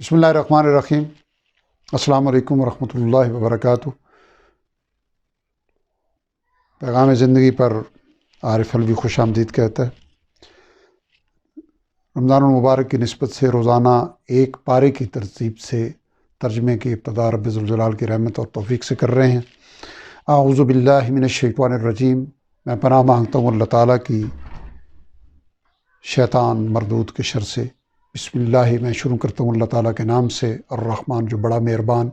بسم اللہ الرحمن الرحیم۔ السلام علیکم ورحمۃ اللہ وبرکاتہ۔ پیغام زندگی پر عارف الوی خوش آمدید کہتا ہے۔ رمضان المبارک کی نسبت سے روزانہ ایک پارے کی ترتیب سے ترجمے کی ابتدا رب ذوالجلال کی رحمت اور توفیق سے کر رہے ہیں۔ اعوذ باللہ من الشیطان الرجیم، میں پناہ مانگتا ہوں اللہ تعالیٰ کی شیطان مردود کے شر سے۔ بسم اللہ، میں شروع کرتا ہوں اللہ تعالیٰ کے نام سے، الرحمن جو بڑا مہربان،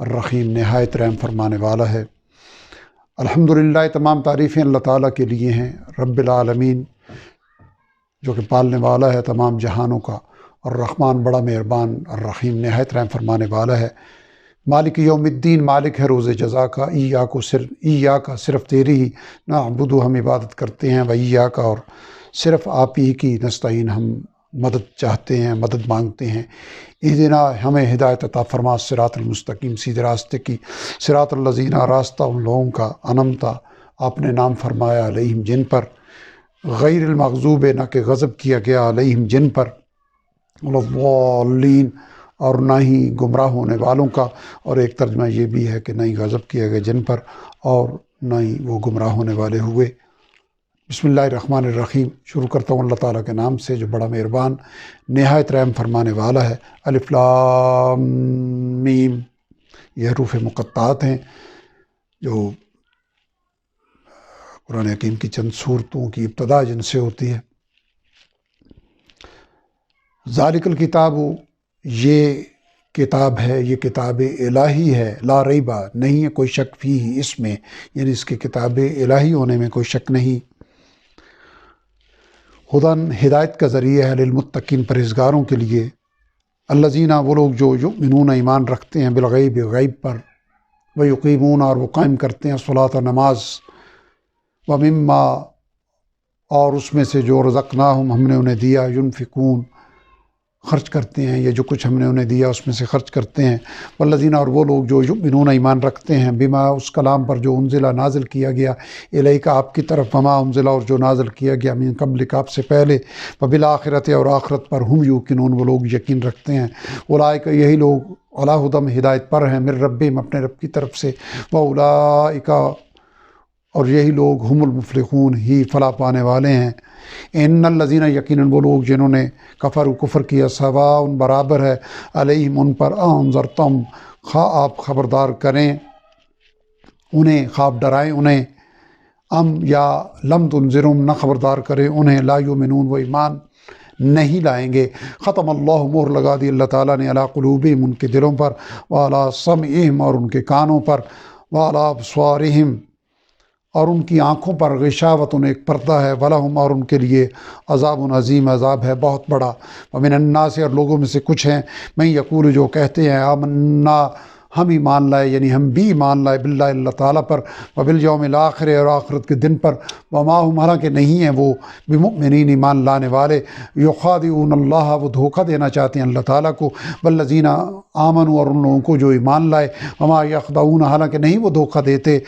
الرحیم نہایت رحم فرمانے والا ہے۔ الحمدللہ، تمام تعریفیں اللہ تعالیٰ کے لیے ہیں، رب العالمین جو کہ پالنے والا ہے تمام جہانوں کا، الرحمن بڑا مہربان، الرحیم نہایت رحم فرمانے والا ہے۔ مالک یوم الدین، مالک ہے روز جزا کا، ایاک صرف تیری ہی نعبد ہم عبادت کرتے ہیں، و ایاک اور صرف آپ ہی کی نستعین ہم مدد چاہتے ہیں، مدد مانگتے ہیں۔ اہدنا ہمیں ہدایت عطا فرما، صراط المستقیم سیدھے راستے کی، صراط الذین راستہ ان لوگوں کا، انعمت آپ نے نام فرمایا علیہم جن پر، غیر المغضوب نہ کہ غضب کیا گیا علیہم جن پر، الضالین اور نہ ہی گمراہ ہونے والوں کا، اور ایک ترجمہ یہ بھی ہے کہ نہ ہی غضب کیا گیا جن پر اور نہ ہی وہ گمراہ ہونے والے ہوئے۔ بسم اللہ الرحمن الرحیم، شروع کرتا ہوں اللہ تعالیٰ کے نام سے جو بڑا مہربان نہایت رحم فرمانے والا ہے۔ الف لام میم، یہ حروف مقطعات ہیں جو قرآن حکیم کی چند صورتوں کی ابتدا جن سے ہوتی ہے۔ ذالک الکتاب، یہ کتاب ہے، یہ کتاب الہی ہے، لا ریبہ نہیں ہے کوئی شک فیہ اس میں، یعنی اس کے کتاب الہی ہونے میں کوئی شک نہیں۔ ہدن ہدایت کا ذریعہ ہے، للمتقین پرہیزگاروں کے لیے، الذین وہ لوگ جو یؤمنون ایمان رکھتے ہیں، بالغیب غیب پر، ویقیمون اور وہ قائم کرتے ہیں الصلاۃ نماز، ومما اور اس میں سے جو رزقناہم ہم نے انہیں دیا، ینفقون خرچ کرتے ہیں، یہ جو کچھ ہم نے انہیں دیا اس میں سے خرچ کرتے ہیں۔ والذین اور وہ لوگ جو یؤمنون ایمان رکھتے ہیں، بما اس کلام پر جو انزلہ نازل کیا گیا، الیک آپ کی طرف، وما انزلہ اور جو نازل کیا گیا، من قبلک آپ سے پہلے، وبالآخرۃ اور آخرت پر، ہم یوقنون وہ لوگ یقین رکھتے ہیں، اولئک یہی لوگ علی ھدی ہدایت پر ہیں، من ربہم اپنے رب کی طرف سے، واولئک اور یہی لوگ ہم المفلحون ہی فلاح پانے والے ہیں۔ ان الذین یقیناً وہ لوگ جنہوں نے کفر کیا، سواء برابر ہے، علیہم ان پر، انذرتم خواہ آپ خبردار کریں انہیں، خواب ڈرائیں انہیں، ام یا لم تنذرہم نہ خبردار کریں انہیں، لا یؤمنون وہ ایمان نہیں لائیں گے۔ ختم اللہ مہر لگا دی اللہ تعالیٰ نے، علی قلوبہم ان کے دلوں پر، وعلی سمعہم اور ان کے کانوں پر، وعلی ابصارہم اور ان کی آنکھوں پر، غشاوۃ ایک پردہ ہے، ولہم اور ان کے لیے عذاب عظیم عذاب ہے بہت بڑا۔ ومن الناس اور لوگوں میں سے کچھ ہیں، من یقول جو کہتے ہیں، آمنا ہم ایمان لائے، یعنی ہم بھی ایمان لائے، باللہ اللہ تعالیٰ پر، وبالیوم الآخر اور آخرت کے دن پر، وما ہم حالانکہ نہیں ہیں وہ بمؤمنین ایمان لانے والے، یخادعون اللہ وہ دھوکہ دینا چاہتے ہیں اللہ تعالیٰ کو، والذین آمنوا اور ان لوگوں کو جو ایمان لائے، وما یخدعون حالانکہ نہیں وہ دھوکہ دیتے،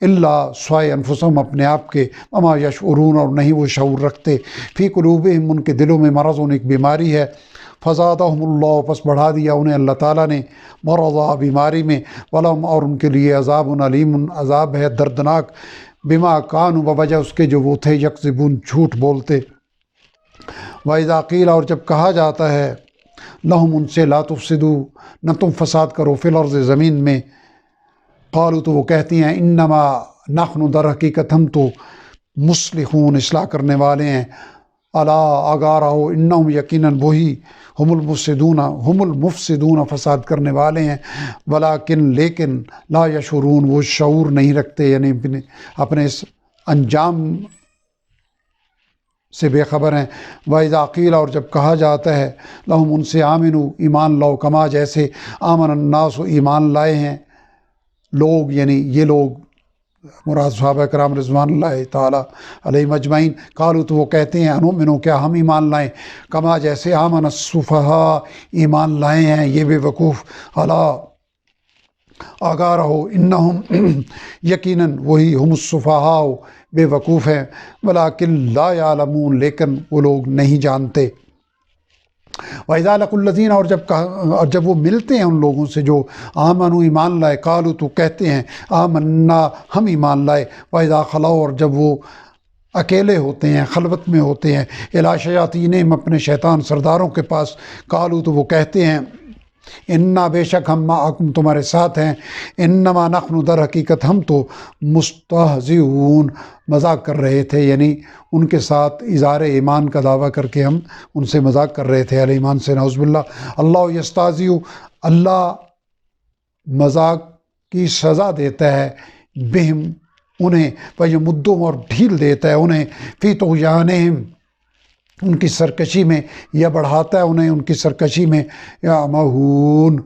اللہ سوائے انفسہم اپنے آپ کے، وما یشعرون اور نہیں وہ شعور رکھتے، فی قلوبہم ان کے دلوں میں مرض ایک بیماری ہے، فزادہم اللہ پس بڑھا دیا انہیں اللہ تعالیٰ نے مرضا بیماری میں، ولہم اور ان کے لیے عذاب علیم عذاب ہے دردناک، بما کانوا بوجہ اس کے جو وہ تھے، یکذبون جھوٹ بولتے۔ وَإِذَا قِیلَ اور جب کہا جاتا ہے، لہم ان سے، لا تفسدوا نہ تم فساد کرو، فی الارض زمین میں، قالوا تو وہ کہتی ہیں، انما نحن در حقیقت ہم تو مصلحون اصلاح کرنے والے ہیں، الا آگاہ رہو، انہم یقیناً وہی، ہم المفسدون فساد کرنے والے ہیں، ولیکن لیکن لا یشعرون وہ شعور نہیں رکھتے، یعنی اپنے اس انجام سے بے خبر ہیں۔ وَإِذَا قِیلَ اور جب کہا جاتا ہے، لہم ان سے، آمنوا ایمان لاؤ، کما جیسے آمن الناس ایمان لائے ہیں لوگ، یعنی یہ لوگ مراد صحابہ کرام رضوان اللہ تعالیٰ علیہم اجمعین، قالوا تو وہ کہتے ہیں، انؤمن کیا ہم ایمان لائیں، کما جیسے آمن السفہاء ایمان لائے ہیں یہ بے وقوف، الا آگاہ رہو، انہم یقیناً وہی، ہم السفہاء بے وقوف ہیں، ولیکن لا یعلمون لیکن وہ لوگ نہیں جانتے۔ وَإِذَا لَقُوا الَّذِينَ اور جب وہ ملتے ہیں ان لوگوں سے جو آمنوا ایمان لائے، قالوا تو کہتے ہیں آمنا ہم ایمان لائے، وَإِذَا خَلَوْا اور جب وہ اکیلے ہوتے ہیں، خلوت میں ہوتے ہیں، اِلیٰ شیاطینہم اپنے شیطان سرداروں کے پاس، قالوا تو وہ کہتے ہیں انا بے شک ہم معکم تمہارے ساتھ ہیں، انما نحن در حقیقت ہم تو مستہزئون مذاق کر رہے تھے، یعنی ان کے ساتھ اظہار ایمان کا دعویٰ کر کے ہم ان سے مذاق کر رہے تھے، اہل ایمان سے، نعوذ باللہ۔ اللہ یستہزئ اللہ مذاق کی سزا دیتا ہے، بہم انہیں، ویمدہم اور ڈھیل دیتا ہے انہیں، فی طغیانہم ان کی سرکشی میں، یا بڑھاتا ہے انہیں ان کی سرکشی میں، یعمہون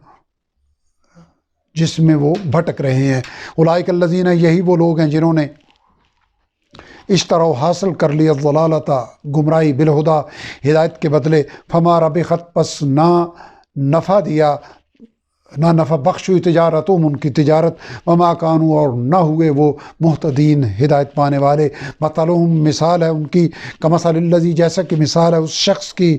جس میں وہ بھٹک رہے ہیں۔ اولئک الذین یہی وہ لوگ ہیں جنہوں نے اشتروا حاصل کر لیا الضلالۃ گمراہی بالہدیٰ ہدایت کے بدلے، فما ربحت پس نہ نفع دیا نہ نفع بخش ہوئی تجارتہم ان کی تجارت، وما کانوا اور نہ ہوئے وہ مہتدین ہدایت پانے والے۔ مثلہم مثال ہے ان کی، کمثل الذی جیسا کہ مثال ہے اس شخص کی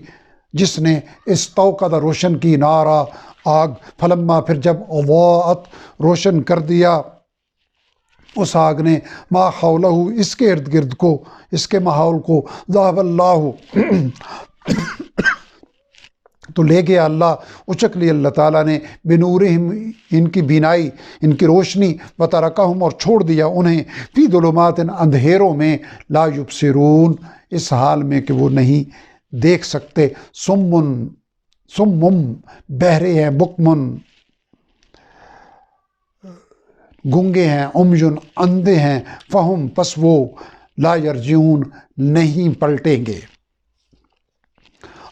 جس نے استوقد روشن کی نارا آگ، فلما پھر جب اضاءت روشن کر دیا اس آگ نے ما حولہ اس کے ارد گرد کو، اس کے ماحول کو، ذہب اللہ تو لے گیا اللہ، اچک لی اللہ تعالیٰ نے، بنورہم ان کی بینائی ان کی روشنی، وترکہم اور چھوڑ دیا انہیں، فی ظلمات اندھیروں میں، لا یبصرون اس حال میں کہ وہ نہیں دیکھ سکتے، سمم بہرے ہیں، بکمن گنگے ہیں، عمین اندھے ہیں، فہم پس وہ لا یرجعون نہیں پلٹیں گے۔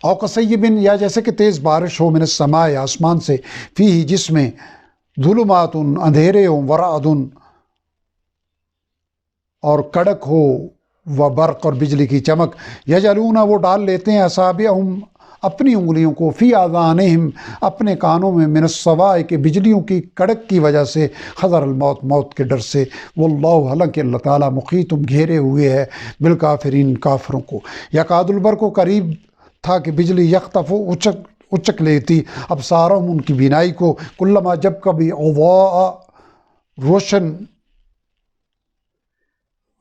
او کصیب یا جیسے کہ تیز بارش ہو، من السماء آسمان سے، فیہ جس میں ظلمات اندھیرے ہوں، ورعد اور کڑک ہو، و برق اور بجلی کی چمک، یجعلون وہ ڈال لیتے ہیں اصابعہم اپنی انگلیوں کو، فی آذانہم اپنے کانوں میں، من الصواع کے بجلیوں کی کڑک کی وجہ سے، حذر الموت موت کے ڈر سے، واللہ حالانکہ اللہ تعالیٰ محیط گھیرے ہوئے ہے بالکافرین کافروں کو۔ یکاد البرق کو قریب تھا کہ بجلی یخطف اچک لیتی ابصارہم ان کی بینائی کو، کلما جب کبھی اضاء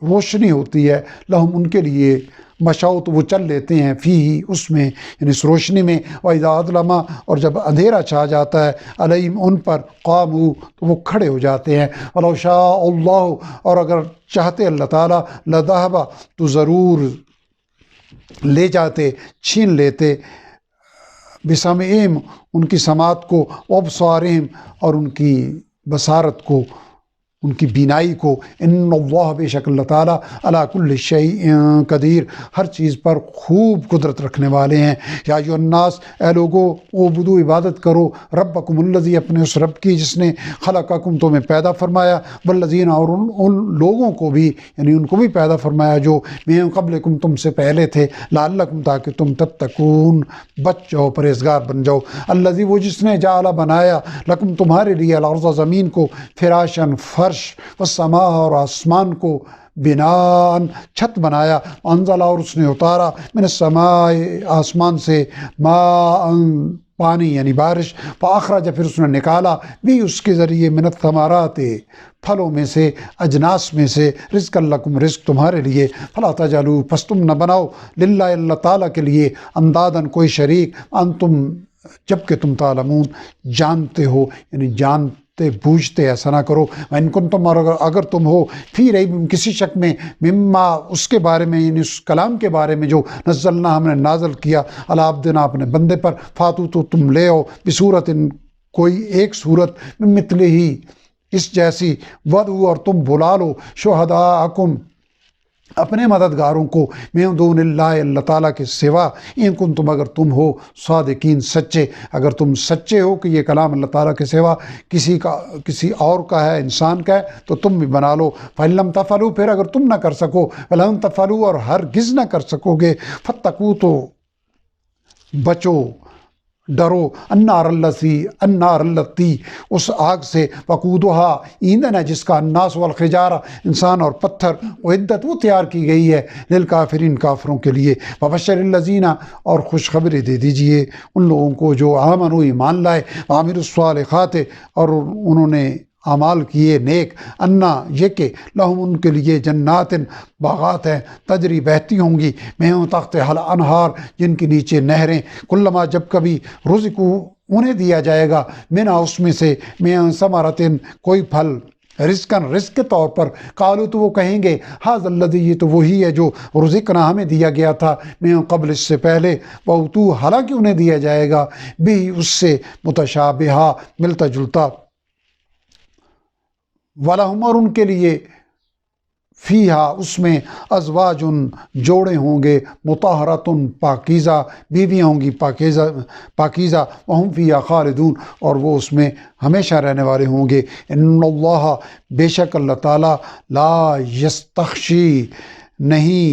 روشنی ہوتی ہے، لہم ان کے لیے، مشاؤ تو وہ چل لیتے ہیں، فی اس میں یعنی اس روشنی میں، وَإِذَا أَظْلَمَ اور جب اندھیرا چھا جاتا ہے، علیہم ان پر، قاموا تو وہ کھڑے ہو جاتے ہیں، وَلَوْ شَاءَ اللَّهُ اور اگر چاہتے اللہ تعالیٰ، لَذَهَبَ تو ضرور لے جاتے، چھین لیتے، بسمعہم ان کی سماعت کو، وابصارہم اور ان کی بصارت کو، ان کی بینائی کو، ان اللہ بے شک اللہ تعالیٰ علی کل شیء قدیر ہر چیز پر خوب قدرت رکھنے والے ہیں۔ یا ایھا الناس اے لوگو، اعبدوا عبادت کرو، ربکم الذی اپنے اس رب کی جس نے خلقکم تمہیں پیدا فرمایا، والذین اور ان لوگوں کو بھی یعنی ان کو بھی پیدا فرمایا جو من قبلکم تم سے پہلے تھے، لعلکم تاکہ تم تتقون بچ جاؤ، پرہیزگار بن جاؤ۔ الذی وہ جس نے جعل بنایا لکم تمہارے لیے، الارض زمین کو، فراشن فرش، والسماء اور آسمان کو، بناءً چھت بنایا، انزل اور اس نے اتارا، من السماء آسمان سے، ماءً پانی یعنی بارش، فاخرج پھر اس نے نکالا بھی اس کے ذریعے، من الثمرات پھلوں میں سے، اجناس میں سے، رزقا لکم رزق تمہارے لیے، فلا تجعلوا پس تم نہ بناؤ، للہ اللہ تعالیٰ کے لیے، انداداً کوئی شریک، انتم جبکہ تم تعلمون جانتے ہو یعنی جانتے بوجھتے، ایسا نہ کرو۔ وَإِن كُنتُمْ اور اگر تم ہو، فی ریب کسی شک میں، مما اس کے بارے میں یعنی اس کلام کے بارے میں جو نزلنا ہم نے نازل کیا، علی عبدنا اپنے بندے پر، فاتو تو تم لے آؤ، بصورت کوئی ایک صورت، من مثلہ اس جیسی، ودعوا اور تم بلا لو، شہداءکم اپنے مددگاروں کو، من دون اللہ اللہ تعالیٰ کے سوا، ان کنتم اگر تم ہو صادقین سچے، اگر تم سچے ہو کہ یہ کلام اللہ تعالیٰ کے سوا کسی اور کا ہے، انسان کا ہے، تو تم بھی بنا لو۔ فَإِن لَمْ تَفْعَلُوا پھر اگر تم نہ کر سکو، وَلَن تَفْعَلُوا اور ہرگز نہ کر سکو گے، فَاتَّقُوا تو بچو، ڈرو النار التی، اس آگ سے، وقودہا ایندھن ہے جس کا، الناس والحجارہ انسان اور پتھر، اعدت وہ تیار کی گئی ہے، للکافرین کافروں کے لیے، وبشر الذین اور خوشخبری دے دیجئے ان لوگوں کو جو آمنوا ایمان لائے، وعملوا الصالحات اور انہوں نے اعمال کیے نیک، انا یہ کہ لہم ان کے لیے جنات باغات ہیں، تجری بہتی ہوں گی، من تحتہا الانہار جن کے نیچے نہریں، کلما جب کبھی رزقو انہیں دیا جائے گا، منہا اس میں سے، من ثمرۃ کوئی پھل، رزقاً رزق کے طور پر، قالو تو وہ کہیں گے، ھذا الذی یہ تو وہی ہے جو رزقنا ہمیں دیا گیا تھا، من قبل اس سے پہلے، وَأُوتُوا حالانکہ انہیں دیا جائے گا، بھی اس سے متشابہہ ملتا جلتا، وَلَهُمْ اور ان کے لیے، فیہا اس میں، ازواج جوڑے ہوں گے، مطہرۃ پاکیزہ بیویاں ہوں گی پاکیزہ، وہم فیہا خالدون اور وہ اس میں ہمیشہ رہنے والے ہوں گے، ان اللہ بے شک اللہ تعالیٰ، لا یستخشی نہیں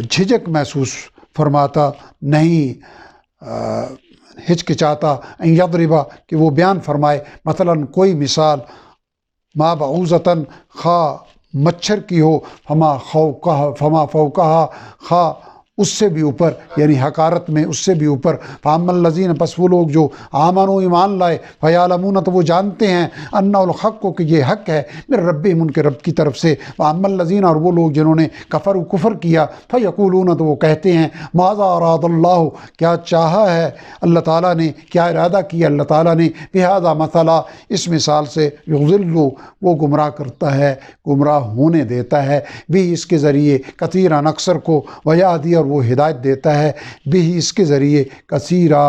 جھجک محسوس فرماتا، نہیں ہچکچاتا، ان یضربا کہ وہ بیان فرمائے، مثلاً کوئی مثال، ما بعوضۃ خواہ مچھر کی ہو، فما فوقہا خواہ اس سے بھی اوپر، یعنی حقارت میں اس سے بھی اوپر، فاما الذین پس وہ لوگ جو آمنوا ایمان لائے، فیعلمون تو وہ جانتے ہیں، انہ الحق کو کہ یہ حق ہے، من ربہم ان کے رب کی طرف سے، واما الذین اور وہ لوگ جنہوں نے کفر کیا، فیقولون تو وہ کہتے ہیں، ماذا اراد اللہ کیا چاہا ہے اللہ تعالیٰ نے، کیا ارادہ کیا اللہ تعالیٰ نے، بہذا مثلا اس مثال سے، یضل وہ گمراہ کرتا ہے، گمراہ ہونے دیتا ہے، بھی اس کے ذریعے کثیرا اکثر کو، ویہدی اور وہ ہدایت دیتا ہے، بھی اس کے ذریعے کثیرا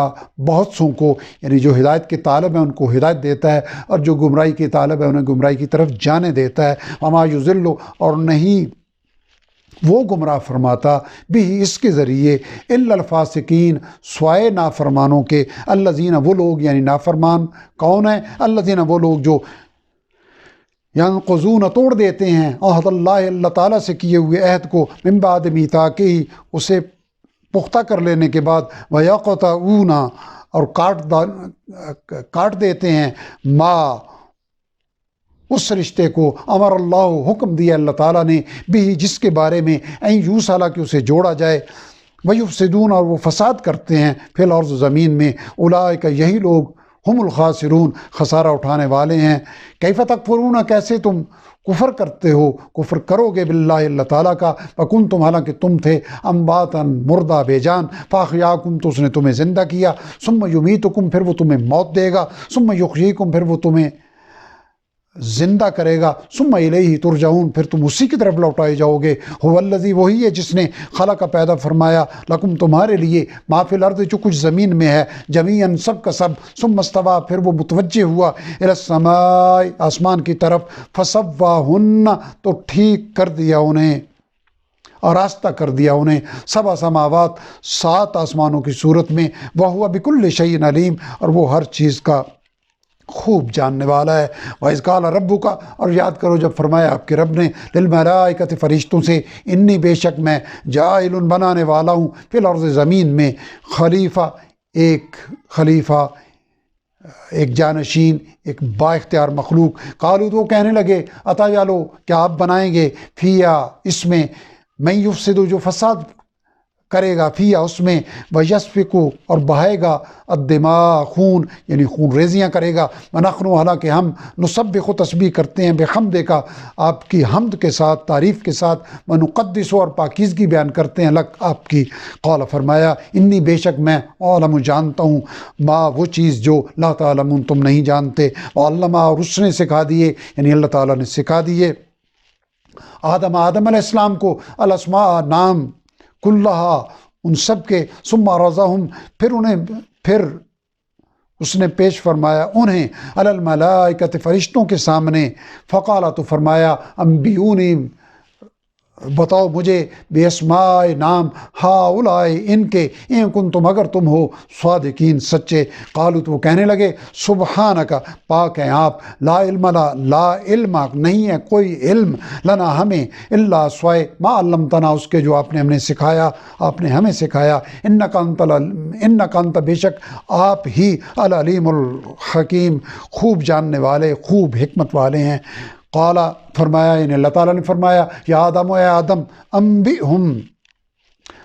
بہت سوں کو، یعنی جو ہدایت کے طالب ہیں ان کو ہدایت دیتا ہے، اور جو گمراہی کے طالب ہیں انہیں گمراہی کی طرف جانے دیتا ہے، وما یضل اور نہیں وہ گمراہ فرماتا، بھی اس کے ذریعے، الا الفاسقین سوائے نافرمانوں کے، الذین وہ لوگ یعنی نافرمان کون ہیں، الذین وہ لوگ جو ینقضون توڑ دیتے ہیں، عہد اللہ تعالیٰ سے کیے ہوئے عہد کو، من بعد میثاقہ اسے پختہ کر لینے کے بعد، ویقطعون اور کاٹ دیتے ہیں، ما اس رشتے کو، امر اللہ حکم دیا اللہ تعالیٰ نے، بھی جس کے بارے میں، این یوصل کہ اسے جوڑا جائے، ویفسدون اور وہ فساد کرتے ہیں، فی الارض زمین میں، اولئک یہی لوگ، ہم الخاسرون خسارہ اٹھانے والے ہیں، کیف تکفرون کیسے تم کفر کرتے ہو، کفر کرو گے باللہ اللہ تعالیٰ کا، وکنتم حالانکہ تم تھے، امواتا مردہ بے جان، فاحیاکم تو اس نے تمہیں زندہ کیا، ثم یمیتکم پھر وہ تمہیں موت دے گا، ثم یحییکم پھر وہ تمہیں زندہ کرے گا، ثم الیہ ترجعون پھر تم اسی کی طرف لوٹائے جاؤ گے، هو الذی وہی ہے جس نے خلق پیدا فرمایا، لکم تمہارے لیے، ما فی الارض جو کچھ زمین میں ہے، جمیعاً سب کا سب، ثم استوی پھر وہ متوجہ ہوا، الی السماء آسمان کی طرف، فسواہن تو ٹھیک کر دیا انہیں، آراستہ کر دیا انہیں، سبع سماوات 7 آسمانوں کی صورت میں، وہو بکل شیء علیم اور وہ ہر چیز کا خوب جاننے والا ہے، وَإِذْ قَالَ رَبُّكَ اور یاد کرو جب فرمایا آپ کے رب نے، لِلْمَلَائِكَةِ فرشتوں سے، انی بے شک میں، جاعل بنانے والا ہوں، فی الارض زمین میں، خلیفہ ایک جانشین، ایک با اختیار مخلوق، قالوا تو کہنے لگے، اتجعلوا کیا آپ بنائیں گے، فیہا اس میں، من یفسد جو فساد کرے گا، فیہا اس میں، ویسفک اور بہائے گا، الدماء خون یعنی خون ریزیاں کرے گا، ونحن حالانکہ ہم، نسبح تسبیح کرتے ہیں، بحمدک آپ کی حمد کے ساتھ، تعریف کے ساتھ، ونقدس اور پاکیزگی بیان کرتے ہیں لک آپ کی، قال فرمایا، انی بے شک میں، عالم جانتا ہوں، ما وہ چیز جو لا تعلمون تم نہیں جانتے، وعلم اور اس نے سکھا دیے، یعنی اللہ تعالیٰ نے سکھا دیے، آدم علیہ السلام کو، الاسماء نام، کلہا ان سب کے، ثم عرضہم پھر اس نے پیش فرمایا انہیں، علی الملائکۃ فرشتوں کے سامنے، فقال تو فرمایا، انبئونی بتاؤ مجھے بے اسماء نام ہاؤلائے ان کے ان کن تم اگر تم ہو صادقین سچے۔ قالوا تو وہ کہنے لگے سبحانک پاک ہیں آپ، لا علم لا علم نہیں ہے کوئی علم لنا ہمیں الا سوائے ما علمتنا اس کے جو آپ نے ہمیں سکھایا، آپ نے ہمیں سکھایا، انک انت بے شک آپ ہی العلیم الحکیم خوب جاننے والے خوب حکمت والے ہیں۔ قال فرمایا انہیں اللہ تعالیٰ نے فرمایا یا آدم اے آدم انبئہم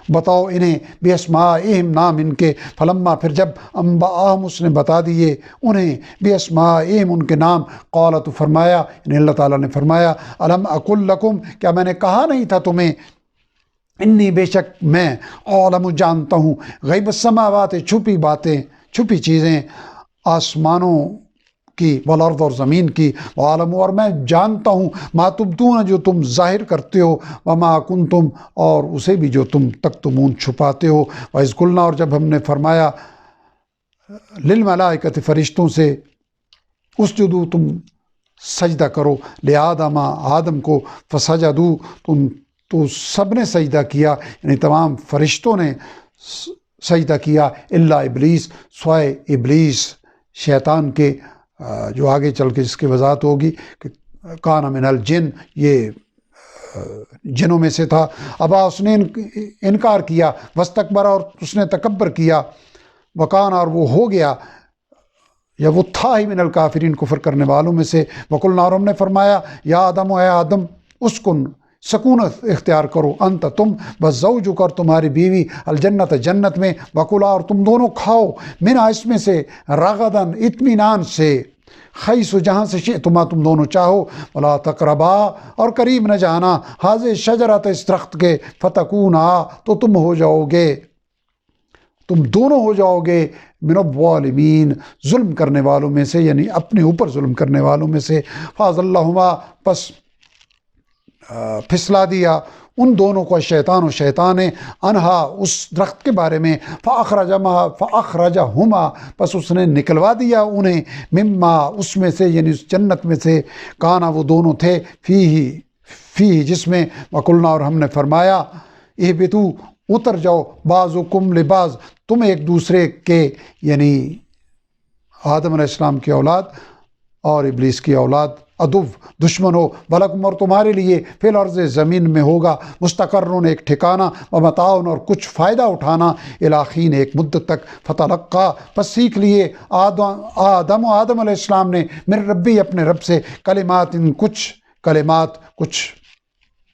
بتاؤ انہیں بے اسمائہم نام ان کے، فلما پھر جب انبأہم اس نے بتا دیے انہیں بے اسمائہم ان کے نام، قال تو فرمایا انہیں اللہ تعالیٰ نے فرمایا الم اقل لکم کیا میں نے کہا نہیں تھا تمہیں انی بے شک میں عالم جانتا ہوں غیب السماوات چھپی باتیں چھپی چیزیں آسمانوں کی والارض اور زمین کی، وعالم اور میں جانتا ہوں ما تبدون جو تم ظاہر کرتے ہو، وما کنتم اور اسے بھی جو تم تکتمون چھپاتے ہو۔ وَإِذْ قُلْنَا اور جب ہم نے فرمایا للملائکۃ فرشتوں سے اسجدوا تم سجدہ کرو لآدم آدم کو، فسجدوا تم تو سب نے سجدہ کیا یعنی تمام فرشتوں نے سجدہ کیا الا ابلیس سوائے ابلیس شیطان کے، جو آگے چل کے جس کی وضاحت ہوگی کہ کان من الجن یہ جنوں میں سے تھا، ابا اس نے انکار کیا، واستکبر اور اس نے تکبر کیا، وکان اور وہ ہو گیا یا وہ تھا ہی من الکافرین کفر کرنے والوں میں سے، وقلنا اور ہم نے فرمایا یا آدم اے آدم اسکن سکونت اختیار کرو انت تم وزوجک اور تمہاری بیوی الجنت جنت میں، وکلا اور تم دونوں کھاؤ منہا اس میں سے، رغدن اطمینان سے، خیس جہاں سے شئتما تم دونوں چاہو، ولا تقربا اور قریب نہ جانا، حاضر شجرت اس درخت کے، فتکونا تو تم ہو جاؤ گے تم دونوں ہو جاؤ گے من الظالمین ظلم کرنے والوں میں سے، یعنی اپنے اوپر ظلم کرنے والوں میں سے۔ فاضلہما پس پھسلا دیا ان دونوں کو شیطان و شیطان نے انہا اس درخت کے بارے میں، فاخرجہما پس اس نے نکلوا دیا انہیں، مما اس میں سے یعنی اس جنت میں سے، کانا وہ دونوں تھے فیہ جس میں، وقلنا اور ہم نے فرمایا اہبطوا اتر جاؤ بعضکم لبعض تم ایک دوسرے کے، یعنی آدم علیہ السلام کی اولاد اور ابلیس کی اولاد عدو دشمن ہو، ولکم اور تمہارے لیے فی الارض زمین میں ہوگا مستقرن ایک ٹھکانہ، ومتاعن اور کچھ فائدہ اٹھانا، الاخین ایک مدت تک، فتلقا پس سیکھ لیے آدم علیہ السلام نے من ربی اپنے رب سے، کلمات کچھ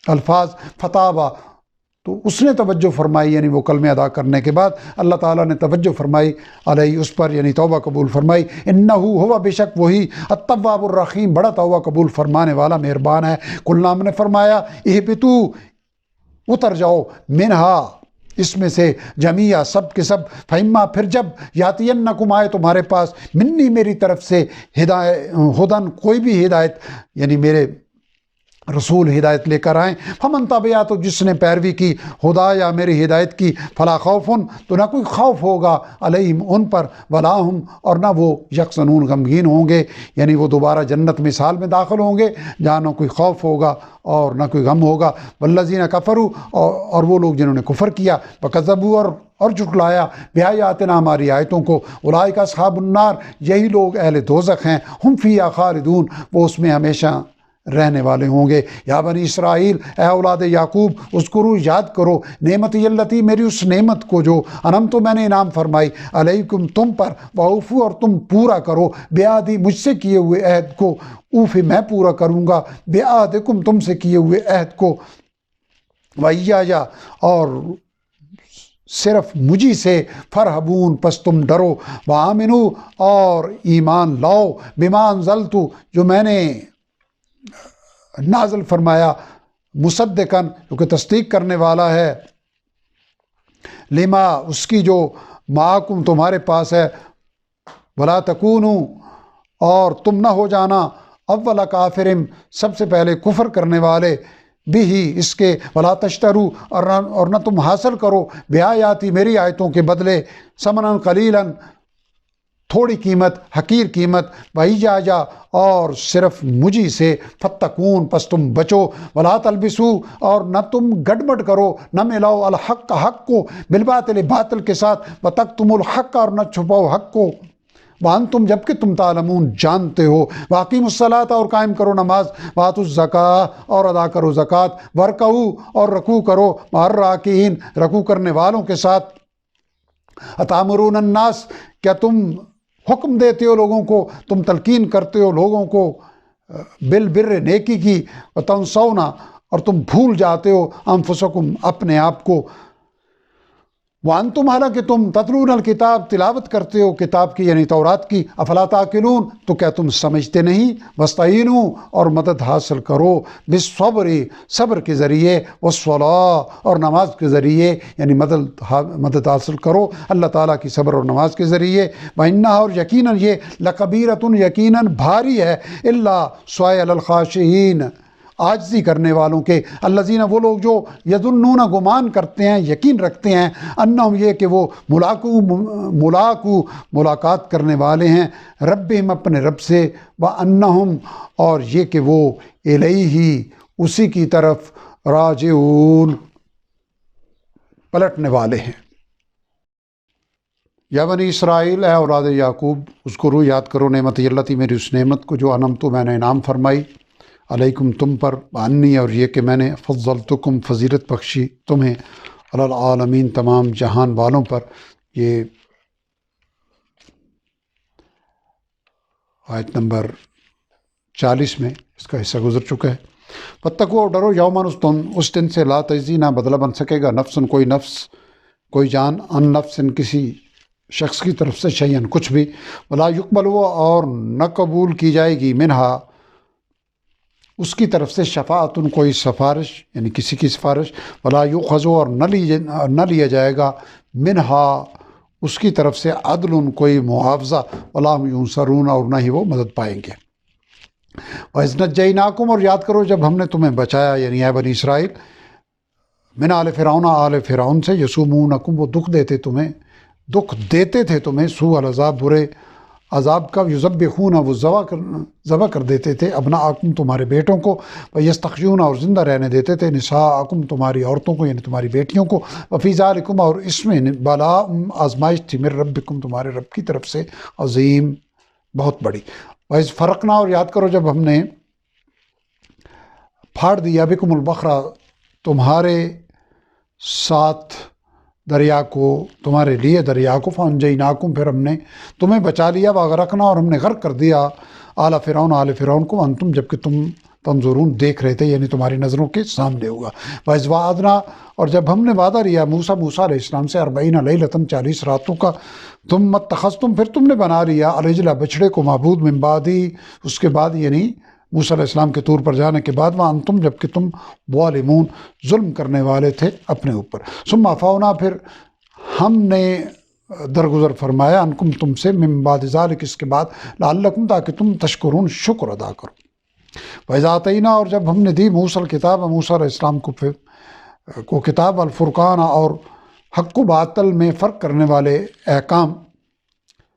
الفاظ، فتابہ تو اس نے توجہ فرمائی یعنی وہ کلمے ادا کرنے کے بعد اللہ تعالیٰ نے توجہ فرمائی علیہ اس پر یعنی توبہ قبول فرمائی، انہو ہوا بے شک وہی التواب الرحیم بڑا توبہ قبول فرمانے والا مہربان ہے۔ قلنا ہم نے فرمایا اہبطوا اتر جاؤ منہا اس میں سے، جمیعہ سب کے سب، فإما پھر جب یاتینکم آئے تمہارے پاس، منی میری طرف سے ہدن کوئی بھی ہدایت یعنی میرے رسول ہدایت لے کر آئیں، فمن تبع تو جس نے پیروی کی ہدا یا میری ہدایت کی، فلا خوف تو نہ کوئی خوف ہوگا علیہم ان پر، ولا ہم اور نہ وہ یحزنون غمگین ہوں گے، یعنی وہ دوبارہ جنت مثال میں داخل ہوں گے جہاں نہ کوئی خوف ہوگا اور نہ کوئی غم ہوگا۔ والذین کفروا اور وہ لوگ جنہوں نے کفر کیا، وکذبوا اور جھٹلایا بآیاتنا ہماری آیتوں کو، اولئک اصحاب النار یہی لوگ اہل دوزخ ہیں، ہم فیہا خالدون وہ اس میں ہمیشہ رہنے والے ہوں گے۔ یا بنی اسرائیل اے اولاد یعقوب اذکروا یاد کرو نعمتی اللتی میری اس نعمت کو جو انعمت میں نے انعام فرمائی علیکم تم پر، واوفوا اور تم پورا کرو بعہدی مجھ سے کیے ہوئے عہد کو، اوفی میں پورا کروں گا بعہدکم تم سے کیے ہوئے عہد کو، وایایا اور صرف مجھی سے، فرحبون پس تم ڈرو، وآمنوا اور ایمان لاؤ، بما انزلت جو میں نے نازل فرمایا، مصدقاً جو کہ تصدیق کرنے والا ہے، لما اس کی جو معکم تمہارے پاس ہے، ولا تکونوا اور تم نہ ہو جانا اول کافرم سب سے پہلے کفر کرنے والے، بھی اس کے، ولا تشترو اور نہ تم حاصل کرو بآیاتی میری آیتوں کے بدلے ثمنا قلیلا تھوڑی قیمت، حقیر قیمت، بھائی جا اور صرف مجھی سے، فتقون پس تم بچو، ولا تلبسو اور نہ تم گڑبڑ کرو، نہ ملاؤ الحق حق کو بالباطل باطل کے ساتھ، وتکتموا الحق اور نہ چھپاؤ حق کو، وانتم جبکہ تم تعلمون جانتے ہو، واقیموا الصلاۃ اور قائم کرو نماز، واتوا الزکاۃ اور ادا کرو زکوٰۃ، ورکعوا اور رکوع کرو مع الراکعین رکوع کرنے والوں کے ساتھ، اتامرون الناس کیا تم حکم دیتے ہو لوگوں کو، تم تلقین کرتے ہو لوگوں کو بالبر نیکی کی، وتنسون اور تم بھول جاتے ہو انفسکم اپنے آپ کو، وانتم حالانکہ تم تتلون الکتاب تلاوت کرتے ہو کتاب کی یعنی تورات کی، افلا تعقلون تو کیا تم سمجھتے نہیں، واستعینوا اور مدد حاصل کرو بالصبر صبر کے ذریعے، والصلاۃ اور نماز کے ذریعے، یعنی مدد حاصل کرو اللہ تعالیٰ کی صبر اور نماز کے ذریعے، وَإِنَّهَا اور یقیناً یہ لَكَبِيرَةٌ یقیناً بھاری ہے، إِلَّا سوائے علی الخاشعین عاجزی کرنے والوں کے، الذین وہ لوگ جو یظنون گمان کرتے ہیں یقین رکھتے ہیں، انہم یہ کہ وہ ملاقات کرنے والے ہیں، ربہم اپنے رب سے، وانہم اور یہ کہ وہ الیہ اسی کی طرف راجعون پلٹنے والے ہیں۔ یا بنی اسرائیل اے اولاد یعقوب، اذکروا یاد کرو نعمت اللہ میری اس نعمت کو جو انعمت میں نے انعام فرمائی، علیکم تم پر، وانی اور یہ کہ میں نے فضلتکم فضیلت بخشی تمہیں، علی العالمین تمام جہان والوں پر۔ یہ آیت نمبر 40 میں اس کا حصہ گزر چکا ہے۔ واتقوا اور ڈرو یوماً اس دن سے، لا تجزی نہ بدلہ بن سکے گا، نفس کوئی نفس کوئی جان، ان نفس کسی شخص کی طرف سے، شیئن کچھ بھی، ولا یقبل اور نہ قبول کی جائے گی، منہا اس کی طرف سے، شفاعت کوئی سفارش یعنی کسی کی سفارش، ولا یؤخذ اور نہ لیا جائے گا، منہا اس کی طرف سے، عدل کوئی معاوضہ، ولا هم ینصرون اور نہ ہی وہ مدد پائیں گے۔ وَإِذْ نَجَّيْنَاكُمْ اور یاد کرو جب ہم نے تمہیں بچایا، یعنی اے بنی اسرائیل، من آل فرعون آل فرعون سے، یسومونکم وہ دکھ دیتے تھے تمہیں، سوء العذاب برے عذاب کا، یذبحون وہ ذبح کر دیتے تھے، ابناءکم تمہارے بیٹوں کو، ویستحیون اور زندہ رہنے دیتے تھے، نساءکم تمہاری عورتوں کو یعنی تمہاری بیٹیوں کو، وفی ذالکم اور اس میں بلاء آزمائش تھی، من ربکم تمہارے رب کی طرف سے، عظیم بہت بڑی۔ وَإِذْ فَرَقْنَا اور یاد کرو جب ہم نے پھاڑ دیا، بکم البحر تمہارے ساتھ دریا کو، تمہارے لیے دریا کو، فانجیناکم پھر ہم نے تمہیں بچا لیا، واغرقنا اور ہم نے غرق کر دیا، آل فرعون کو، انتم جبکہ تم تنظرون دیکھ رہے تھے، یعنی تمہاری نظروں کے سامنے ہوگا۔ وَإِذْ وَعَدْنَا اور جب ہم نے وعدہ لیا موسیٰ علیہ السلام سے، 40 لیلۃ 40 راتوں کا، ثم اتخذتم پھر تم نے بنا لیا، العجل بچڑے کو، معبود من بعدی اس کے بعد، یعنی موسیٰ علیہ السلام کے طور پر جانے کے بعد، وانتم جبکہ تم ظالمون ظلم کرنے والے تھے اپنے اوپر، ثم عفونا پھر ہم نے درگزر فرمایا، عنکم تم سے، من بعد ذالک اس کے بعد، لعلکم تاکہ تم تشکرون شکر ادا کرو۔ وَإِذْ آتَيْنَا اور جب ہم نے دی موسیٰ الکتاب موسیٰ علیہ السلام کو کتاب، الفرقان اور حق و باطل میں فرق کرنے والے احکام،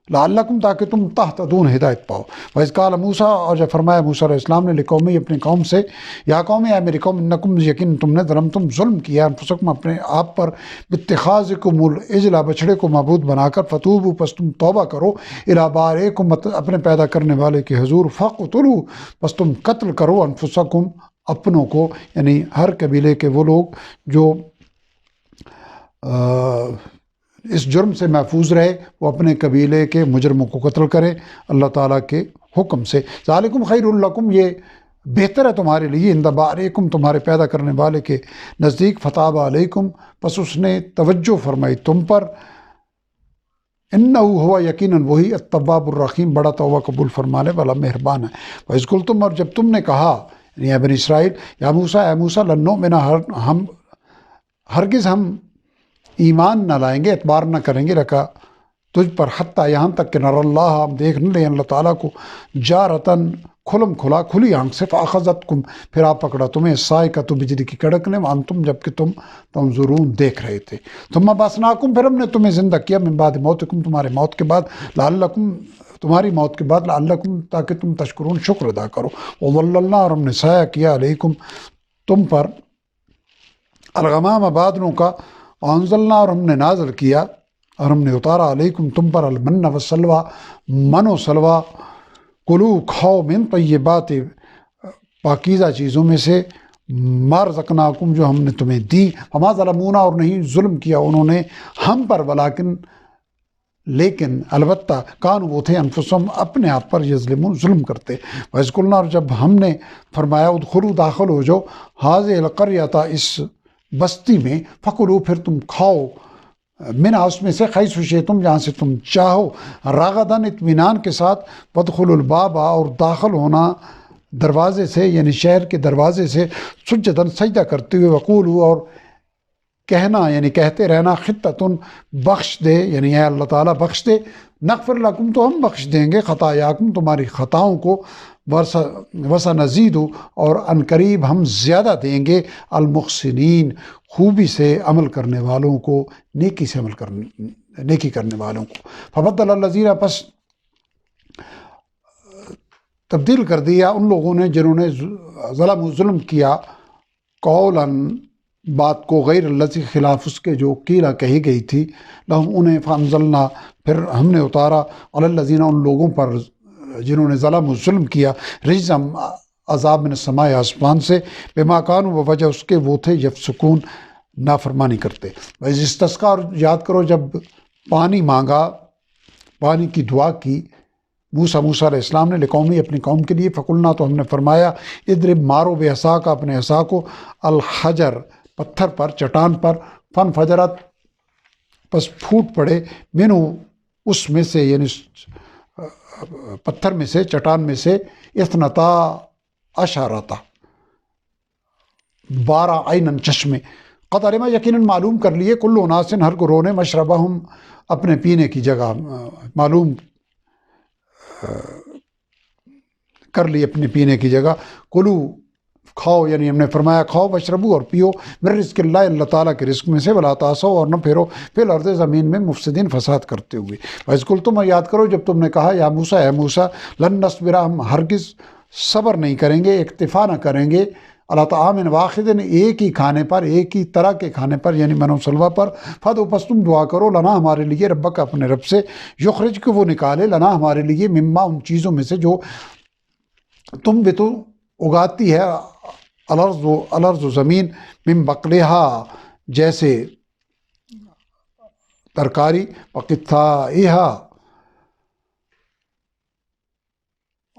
لعلکم تاکہ تم تہتدون ہدایت پاؤ۔ وَإِذْ قَالَ موسیٰ اور جب فرمایا موسیٰ علیہ السلام نے، لقومی اپنی قوم سے، یا قوم اے میری قوم، انکم یقین تم نے ظلمتم ظلم کیا، انفسکم اپنے آپ پر، باتخاذکم العجل بچڑے کو معبود بنا کر، فتوبوا پس تم توبہ کرو، الی بارئکم اپنے پیدا کرنے والے کے حضور، فاقتلوا پس تم قتل کرو، انفسکم اپنوں کو، یعنی ہر قبیلے کے وہ لوگ جو اس جرم سے محفوظ رہے، وہ اپنے قبیلے کے مجرموں کو قتل کرے اللہ تعالیٰ کے حکم سے۔ ذالکم خیر لکم یہ بہتر ہے تمہارے لیے، عند بارئکم تمہارے پیدا کرنے والے کے نزدیک، فتاب علیکم پس اس نے توجہ فرمائی تم پر، انہ ہوا یقیناً وہی، التواب الرحیم بڑا توبہ قبول فرمانے والا مہربان ہے۔ وَإِذْ قُلْتُمْ اور جب تم نے کہا، یعنی اے بنی اسرائیل، یا موسیٰ اے موسیٰ، لن نؤمن ہرگز ہم ایمان نہ لائیں گے، اعتبار نہ کریں گے، رکھا تجھ پر، حتیٰ یہاں تک کہ نر اللہ ہم دیکھ نہ لیں اللہ تعالیٰ کو، جارتاً کھلم کھلا کھلی آنکھ سے، فاخذتکم پھر آپ پکڑا تمہیں، الصاعقۃ بجلی کی کڑک نے، وانتم جبکہ تم تنظرون دیکھ رہے تھے، ثم بعثناکم پھر ہم نے تمہیں زندہ کیا، من بعد موتکم تمہارے موت کے بعد، لعلکم تمہاری موت کے بعد، لعلکم تاکہ تم تشکرون شکر ادا کرو، وظللنا اور ہم نے سایہ کیا، علیکم تم پر، الغمام بادلوں کا، وانزلنا اور ہم نے نازل کیا اور ہم نے اتارا، علیکم تم پر، المن والسلوى من و سلوہ، کلو کھاؤ، من طیبات پاکیزہ چیزوں میں سے، ما رزقناکم جو ہم نے تمہیں دی، وما ظلمونا اور نہیں ظلم کیا انہوں نے ہم پر، لیکن البتہ کانوا وہ تھے، انفسہم اپنے آپ پر، یظلمون ظلم کرتے، وَإِذْ قُلْنَا اور جب ہم نے فرمایا، ادخلوا داخل ہو جاؤ، هذه القرية اس بستی میں، فکلوا پھر تم کھاؤ، منہا اس میں سے، حیث شئتم جہاں سے تم چاہو، راغداً اطمینان کے ساتھ، وادخلوا الباب اور داخل ہونا دروازے سے، یعنی شہر کے دروازے سے، سجداً سجدہ کرتے ہوئے، وقولوا اور کہنا یعنی کہتے رہنا، خطتن بخش دے، یعنی اے اللہ تعالیٰ بخش دے، نغفر لکم تو ہم بخش دیں گے، خطایاکم تمہاری خطاؤں کو، وسنزید اور عنقریب ہم زیادہ دیں گے، المحسنین خوبی سے عمل کرنے والوں کو، نیکی کرنے والوں کو، فبدل الذین پس تبدیل کر دیا ان لوگوں نے جنہوں نے ظلم کیا، قولاً بات کو، غیر الذی خلاف اس کے جو قیل کہی گئی تھی، لہم انہیں، فانزلنا پھر ہم نے اتارا، علی الذین ان لوگوں پر جنہوں نے ظلم کیا، رجزم عذاب من السماء آسمان سے، بما کانوا بوجہ اس کے وہ تھے، یفسقون نافرمانی کرتے، وَإِذِ اسْتَسْقَىٰ اور یاد کرو جب پانی مانگا، پانی کی دعا کی موسیٰ علیہ السلام نے، لقومی اپنی قوم کے لیے، فقلنا تو ہم نے فرمایا، اضرب مارو بعصاک اپنے عصا کو، الحجر پتھر پر، چٹان پر، فانفجرت پس پھوٹ پڑے، منہ اس میں سے، یعنی پتھر میں سے، چٹان میں سے، اثنتا عشرۃ 12 عیناً چشمے، قد علم یقیناً معلوم کر لیے، کل اناس ہر گروہ نے، مشربہم اپنے پینے کی جگہ معلوم کر لی، اپنے پینے کی جگہ، کلو کھاؤ، یعنی ہم نے فرمایا کھاؤ، واشربو اور پیو، من رزق اللہ اللہ تعالیٰ کے رزق میں سے، ولا تعصوا اور نہ پھرو فی الارض زمین میں، مفسدین فساد کرتے ہوئے، وَإِذْ قُلْتُمْ یاد کرو جب تم نے کہا، یا موسیٰ اے موسیٰ، لن نصبر ہم ہرگز صبر نہیں کریں گے، اکتفا نہ کریں گے، علی طعام واحد ایک ہی کھانے پر، ایک ہی طرح کے کھانے پر، یعنی من و سلوہ پر، فدعو پس تم دعا کرو، لنا ہمارے لیے، ربک اپنے رب سے، یخرج کو وہ نکالے، لنا ہمارے لیے، مما ان چیزوں میں سے جو تم بھی تو اگاتی ہے، الارض زمین، من بقلہا جیسے ترکاری، وقثائہا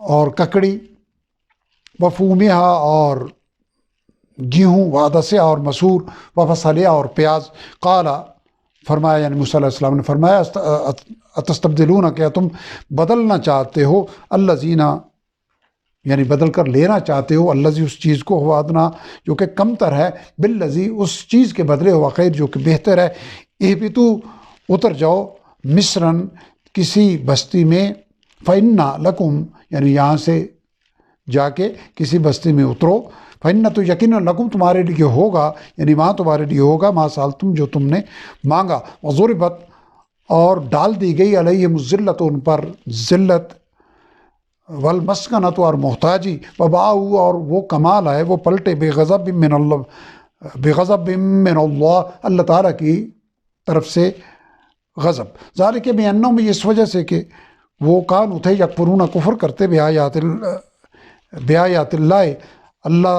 اور ککڑی، وفومہا اور گیہوں، وعدسہ اور مسور، وفصلیہ اور پیاز، قال فرمایا، یعنی موسیٰ علیہ السلام نے فرمایا، اتستبدلون کیا تم بدلنا چاہتے ہو، الذین یعنی بدل کر لینا چاہتے ہو، الذی اس چیز کو، ہوا ادنا جو کہ کم تر ہے، بالذی اس چیز کے بدلے، ہوا خیر جو کہ بہتر ہے، اہبطوا اتر جاؤ، مصرن کسی بستی میں، فإن لکم یعنی یہاں سے جا کے کسی بستی میں اترو، فإن تو یقیناً لکم تمہارے لیے ہوگا، یعنی وہاں تمہارے لیے ہوگا، ما سألتم جو تم نے مانگا، وضربت اور ڈال دی گئی، علیہم الذلۃ ان پر ذلت، والمسکنۃ اور محتاجی، وباؤوا اور وہ کمال آئے، وہ پلٹے، بغضب من اللہ اللہ تعالیٰ کی طرف سے غضب، ذالک بأنہم اس وجہ سے کہ وہ کانوا تھے، یکفرون کفر کرتے، بآیات اللہ اللہ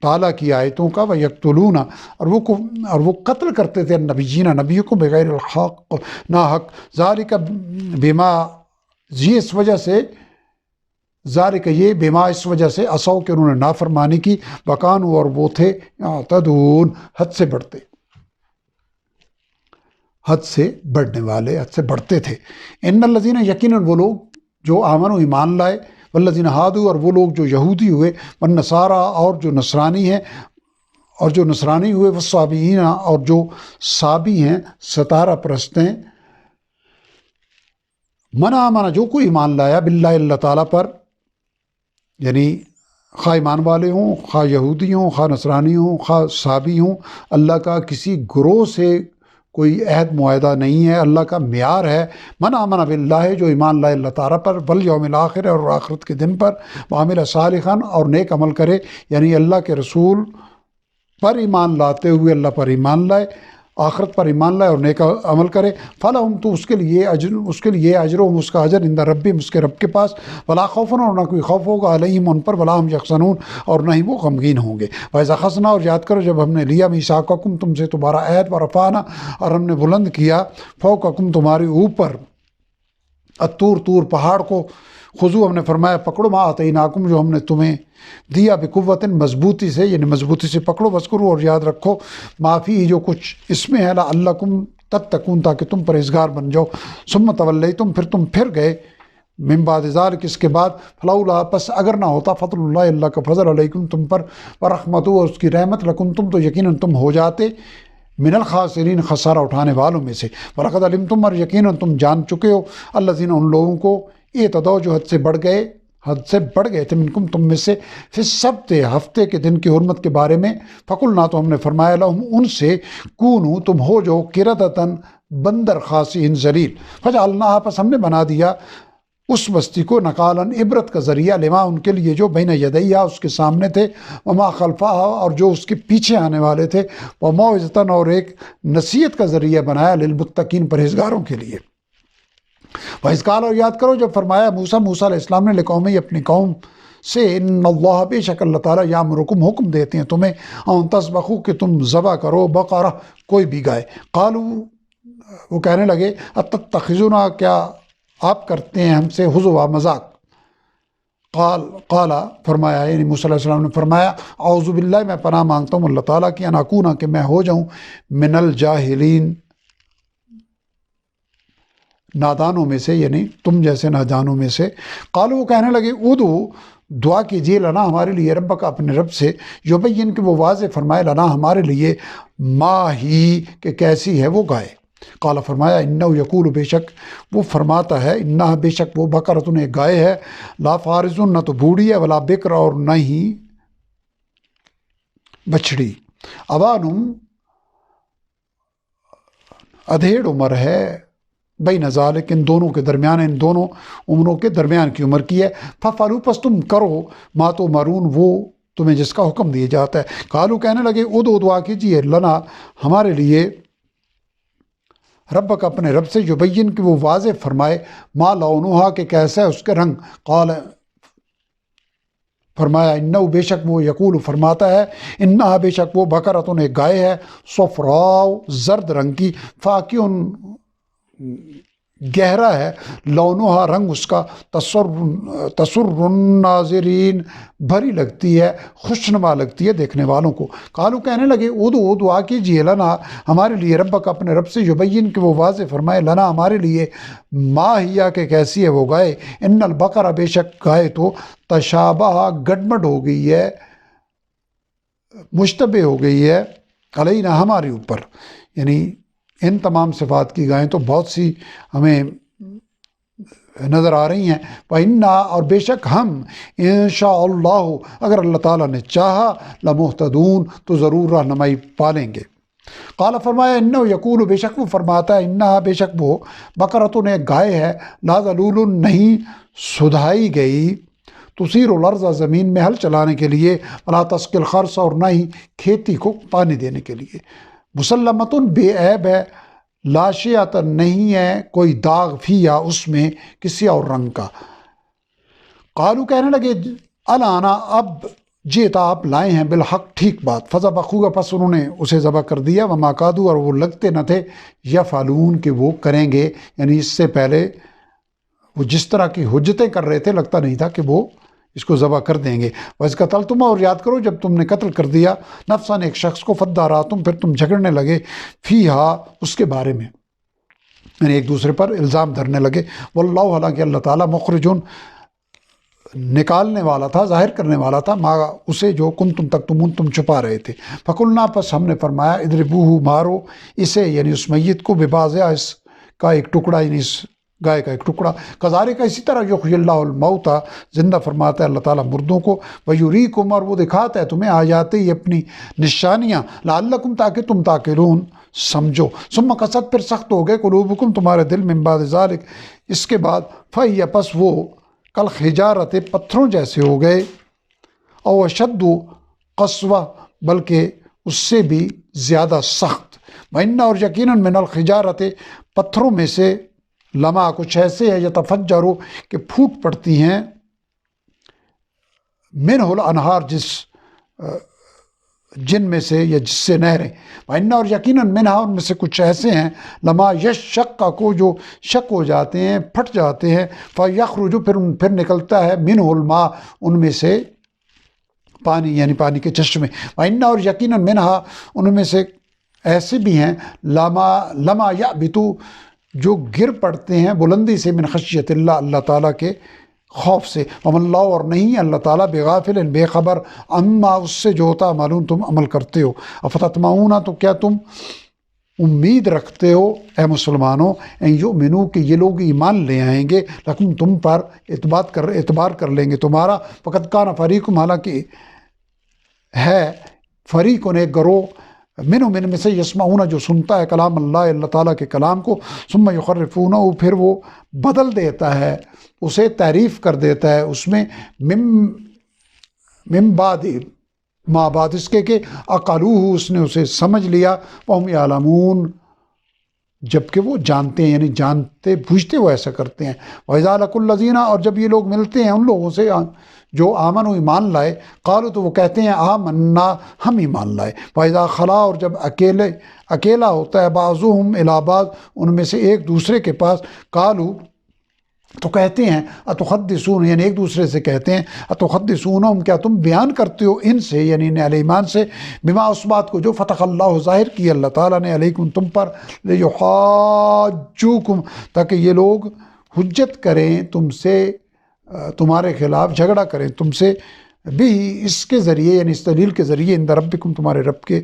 تعالیٰ کی آیتوں کا، ویقتلون اور وہ قتل کرتے تھے، النبیین نبیوں کو، بغیر الحق ناحق، ذالک بما یہ اس وجہ سے، ذالک یہ، بما اس وجہ سے، عصوا کہ انہوں نے نافرمانی کی، وکانوا اور وہ تھے، یعتدون حد سے بڑھنے والے، حد سے بڑھتے تھے، ان الذین یقیناً وہ لوگ جو آمنوا ایمان لائے، والذین ہادوا اور وہ لوگ جو یہودی ہوئے، والنصارى اور جو نصرانی ہیں، اور جو نصرانی ہوئے، والصابئین اور جو صابی ہیں، ستارہ پرست ہیں، من آمن جو کوئی ایمان لایا، باللہ اللہ تعالیٰ پر، یعنی خواہ ایمان والے ہوں، خواہ یہودی ہوں، خواہ نصرانی ہوں، خواہ صحابی ہوں، اللہ کا کسی گروہ سے کوئی عہد معاہدہ نہیں ہے۔ اللہ کا معیار ہے من آمن باللہ، جو ایمان لائے اللہ تعالیٰ پر، والیوم الآخر، اور آخرت کے دن پر، وعمل صالحا، اور نیک عمل کرے، یعنی اللہ کے رسول پر ایمان لاتے ہوئے اللہ پر ایمان لائے، آخرت پر ایمان لائے اور نیک عمل کرے، فلاحم، تو اس کے لیے اجرہم، اس کا اجر عند ربہم، اس کے رب کے پاس، ولا خوف، اور نہ کوئی خوف ہوگا، علیہم، ان پر، ولا ہم یحزنون، اور نہ ہی وہ غمگین ہوں گے۔ وَإِذْ أَخَذْنَا، اور یاد کرو جب ہم نے لیا میثاقکم، تم سے تمہارا عہد، ورفعنا، اور ہم نے بلند کیا، فوقکم، تمہارے اوپر، الطور، طور پہاڑ کو، خذو، ہم نے فرمایا پکڑو، ما آتیناکم، جو ہم نے تمہیں دیا، بقوت، مضبوطی سے، یعنی مضبوطی سے پکڑو، وذکروا، اور یاد رکھو، ما فیہ، جو کچھ اس میں ہے، لعلکم تتقون، تاکہ تم پرہیزگار بن جاؤ، ثم تولیتم، پھر تم پھر گئے، من بعد ذالک، اس کے بعد، فلولا، پس اگر نہ ہوتا، فضل اللہ، اللہ کا فضل، علیکم، تم پر، ورحمتہ، اور اس کی رحمت، لکنتم، تو یقیناً تم ہو جاتے، من الخاسرین، خسارہ اٹھانے والوں میں سے، وَلَقَدْ عَلِمْتُمْ، اور یقیناً تم جان چکے ہو، الذین، ان لوگوں کو، اعتدوا، جو حد سے بڑھ گئے تھے، منکم، تم میں سے، فی السبت، ہفتے کے دن کی حرمت کے بارے میں، فقلنا، تو ہم نے فرمایا، لہم، ان سے، کونوا، تم ہو جو، قردۃ، بندر، خاسئین، ذلیل، فجعلناہا، پس ہم نے بنا دیا اس بستی کو، نکالاً، عبرت کا ذریعہ، لما، ان کے لیے جو بین یدیہا، اس کے سامنے تھے، وما خلفہا، اور جو اس کے پیچھے آنے والے تھے، وموعظۃ، اور ایک نصیحت کا ذریعہ بنایا، للمتقین، پرہیزگاروں کے لیے۔ وَإِذْ قَالَ، اور یاد کرو جب فرمایا موسیٰ علیہ السلام نے، لقومہ، اپنی قوم سے، ان اللہ، بے شک اللہ تعالیٰ، یامرکم، حکم دیتے ہیں تمہیں، ان تذبحوا، کہ تم ذبح کرو، بقرہ، کوئی بھی گائے، قالوا، وہ کہنے لگے، اتتخذونا، کیا آپ کرتے ہیں ہم سے ہزوا، مذاق، قال، فرمایا، یعنی موسیٰ علیہ السلام نے فرمایا، اعوذ باللہ، میں پناہ مانگتا ہوں اللہ تعالیٰ کی، ان اکون، کہ میں ہو جاؤں، من الجاہلین، نادانوں میں سے، یعنی تم جیسے نادانوں میں سے۔ قالوا، وہ کہنے لگے، ادعو، دعا کیجیے، لنا، ہمارے لیے، ربک، اپنے رب سے، یبین، کہ وہ واضح فرمائے، لنا، ہمارے لیے، ما ہی، کہ کیسی ہے وہ گائے۔ قال، فرمایا، انہ یقول، بے شک وہ فرماتا ہے، انہ، بے شک وہ، بقرۃ، ایک گائے ہے، لا فارض، نہ تو بوڑھی ہے، ولا بکر، اور نہ ہی بچڑی، اوانم، ادھیڑ عمر ہے، بین ذالک، ان دونوں کے درمیان، ان دونوں عمروں کے درمیان کی عمر کی ہے، ففعلوا، پس تم کرو، ما تؤمرون، وہ تمہیں جس کا حکم دیا جاتا ہے۔ قالوا، کہنے لگے، ادعو، دعا کیجیے، لنا، ہمارے لیے، ربک، اپنے رب سے، یبین، کہ وہ واضح فرمائے، ما لونہا، کہ کیسا ہے اس کا رنگ۔ قال، فرمایا، انہ، بے شک وہ، یقول، فرماتا ہے، انہا، بے شک وہ، بقرۃ، ایک گائے ہے، صفراء، زرد رنگ کی، فاقع، گہرا ہے، لونہا، رنگ اس کا، تسر الناظرین، بھری لگتی ہے، خوشنما لگتی ہے دیکھنے والوں کو۔ قالوا، کہنے لگے، ادعو، دعا کیجیے، لنا، ہمارے لیے، ربک، اپنے رب سے، یبین، کہ وہ واضح فرمائے، لنا، ہمارے لیے، ما ہیا، کہ کیسی ہے وہ گائے، ان البقرہ، بے شک گائے تو، تشابہ، گڈمڈ ہو گئی ہے، مشتبہ ہو گئی ہے، علینا، ہمارے اوپر، یعنی ان تمام صفات کی گائیں تو بہت سی ہمیں نظر آ رہی ہیں۔ وَإِنَّا، اور بے شک ہم، انشاءاللہ، اگر اللہ تعالیٰ نے چاہا، لَمُهْتَدُونَ، تو ضرور رہنمائی پالیں گے۔ قال، فرمایا، انہ یقول، بے شک وہ فرماتا ہے، انہا، بے شک وہ، بقرۃ، ایک گائے ہے، لا ذلول، نہیں سدھائی گئی، تثیر الارض، زمین میں ہل چلانے کے لیے، ولا تسقی الحرث، اور نہ ہی کھیتی کو پانی دینے کے لیے، مسلمۃ، بے عیب ہے، لا شیۃ، نہیں ہے کوئی داغ، فیہا، اس میں، کسی اور رنگ کا۔ قالوا، کہنے لگے، الانا، اب، جیتا، آپ لائے ہیں، بالحق، ٹھیک بات، فذبحوہ، پس انہوں نے اسے ذبح کر دیا، وما کادوا، اور وہ لگتے نہ تھے، یفعلون، کہ وہ کریں گے، یعنی اس سے پہلے وہ جس طرح کی حجتیں کر رہے تھے، لگتا نہیں تھا کہ وہ اس کو ذبح کر دیں گے۔ وَإِذْ قَتَلْتُمْ، اور یاد کرو جب تم نے قتل کر دیا، نفساً، ایک شخص کو، فَادَّارَأْتُمْ، پھر تم جھگڑنے لگے، فیہا، اس کے بارے میں، یعنی ایک دوسرے پر الزام دھرنے لگے، واللہ، حالانکہ اللہ تعالیٰ، مخرجون، نکالنے والا تھا، ظاہر کرنے والا تھا، ما، اسے جو کنتم تکتمون، تم چھپا رہے تھے۔ فقلنا، پس ہم نے فرمایا، اضربوہ، مارو اسے، یعنی اس میت کو، ببعضہا، اس کا ایک ٹکڑا، یعنی اس گائے کا ایک ٹکڑا۔ کذالک اسی طرح یحیی اللہ الموتیٰ زندہ فرماتا ہے اللہ تعالیٰ مردوں کو، ویریکم اور وہ دکھاتا ہے تمہیں آیاتہ یہ اپنی نشانیاں، لعلکم تاکہ تم تعقلون سمجھو، ثم قست پھر سخت ہو گئے قلوبکم تمہارے دل من بعد ذالک اس کے بعد، فہی پس وہ کالحجارۃ پتھروں جیسے ہو گئے، او اشد قسوہ بلکہ اس سے بھی زیادہ سخت، وَإِنَّ اور یقیناً من الحجارۃ پتھروں میں سے لما کچھ ایسے ہے یتفجر کہ پھوٹ پڑتی ہیں، منہ الانہار جن میں سے یا جس سے نہریں، وَإِنَّ اور یقیناً منہا ان میں سے کچھ ایسے ہیں لما یشقق جو شک ہو جاتے ہیں پھٹ جاتے ہیں، فیخرج پھر نکلتا ہے منہ الماء ان میں سے پانی یعنی پانی کے چشمے، وَإِنَّ اور یقیناً منہا ان میں سے ایسے بھی ہیں لما یعبتو جو گر پڑتے ہیں بلندی سے من خشیت اللہ اللہ تعالیٰ کے خوف سے، وَمَا اللَّهُ اور نہیں اللہ تعالیٰ بغافل بے خبر اما اس سے جو ہوتا معلوم تم عمل کرتے ہو، افتطمعون تو کیا تم امید رکھتے ہو اے مسلمانوں ان یؤمنو کہ یہ لوگ ایمان لے آئیں گے، لیکن تم پر اعتبار کر لیں گے تمہارا، فقد کان فریقم حالانکہ ہے فریقن ایک گروہ من میں سے یسمعون جو سنتا ہے کلام اللہ اللہ تعالیٰ کے کلام کو، ثم یحرفونہ پھر وہ بدل دیتا ہے اسے تعریف کر دیتا ہے اس میں من بعد ما بعد اس کے کہ عقلوہ اس نے اسے سمجھ لیا، وہم یعلمون جبکہ وہ جانتے ہیں یعنی جانتے بوجھتے وہ ایسا کرتے ہیں، وَإِذَا لَقُوا الَّذِينَ اور جب یہ لوگ ملتے ہیں ان لوگوں سے جو آمن و ایمان لائے، قالوا تو وہ کہتے ہیں آمنا ہم ایمان لائے، وَإِذَا خلا اور جب اکیلا ہوتا ہے بعضهم الی بعض ان میں سے ایک دوسرے کے پاس، قالوا تو کہتے ہیں اتحدثون یعنی ایک دوسرے سے کہتے ہیں اتحدثونہم کیا تم بیان کرتے ہو ان سے یعنی اہل ایمان سے، بما اس بات کو جو فتح اللہ ظاہر کی اللہ تعالیٰ نے علیکم تم پر، لیحاجوکم تاکہ یہ لوگ حجت کریں تم سے تمہارے خلاف جھگڑا کریں تم سے، بھی اس کے ذریعے یعنی اس دلیل کے ذریعے عند ربکم تمہارے رب کے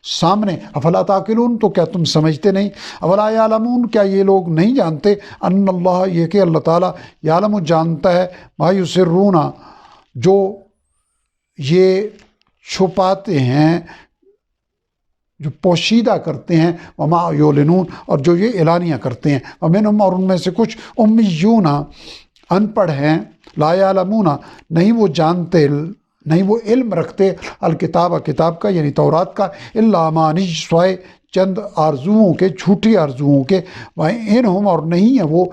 سامنے، افلا تعقلون تو کیا تم سمجھتے نہیں، اولا یعلمون کیا یہ لوگ نہیں جانتے، ان اللہ یہ کہ اللہ تعالیٰ یعلم جانتا ہے ما یسرون جو یہ چھپاتے ہیں جو پوشیدہ کرتے ہیں، وما یعلنون اور جو یہ اعلانیہ کرتے ہیں، ومنہم اور ان میں سے کچھ امیون ان پڑھ ہیں، لا یعلمون نہیں وہ جانتے نہیں وہ علم رکھتے، الکتاب کتاب کا یعنی تورات کا، الا امانی سوائے چند آرزوؤں کے جھوٹی آرزوؤں کے، وانہم اور نہیں ہے وہ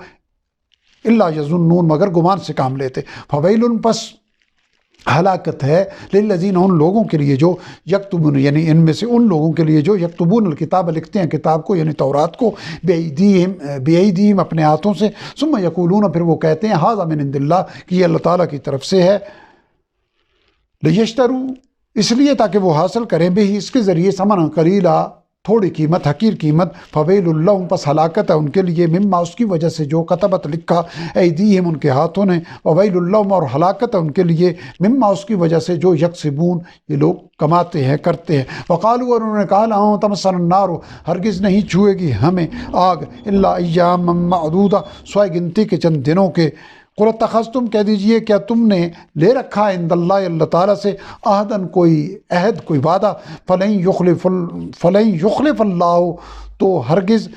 الا یظنون مگر گمان سے کام لیتے، فویل پس ہلاکت ہے للذین ان لوگوں کے لیے جو یکتبون یعنی ان میں سے ان لوگوں کے لیے جو یکتبون الکتاب لکھتے ہیں کتاب کو یعنی تورات کو، بایدیہم اپنے ہاتھوں سے، ثم یقولون پھر وہ کہتے ہیں ھذا من عند اللہ کہ یہ اللہ تعالیٰ کی طرف سے ہے، لیشتروا اس لیے تاکہ وہ حاصل کریں بھی اس کے ذریعے ثمنا قلیلا تھوڑی قیمت حقیر قیمت، فویل اللہم پس ہلاکت ہے ان کے لیے مما اس کی وجہ سے جو کتبت لکھا ایدیہم ان کے ہاتھوں نے، وویل اللہم اور ہلاکت ہے ان کے لیے مما اس کی وجہ سے جو یکسبون یہ لوگ کماتے ہیں کرتے ہیں، وقالوا اور انہوں نے کہا لا تمسنا النار ہرگز نہیں چھوئے گی ہمیں آگ، الا ایاما معدودہ سوائے گنتی کے چند دنوں کے، قل اتخذتم کہہ دیجئے کیا تم نے لے رکھا ہے عند اللہ اللہ تعالیٰ سے عہدن کوئی عہد کوئی وعدہ، فلن یخلف اللہ تو ہرگز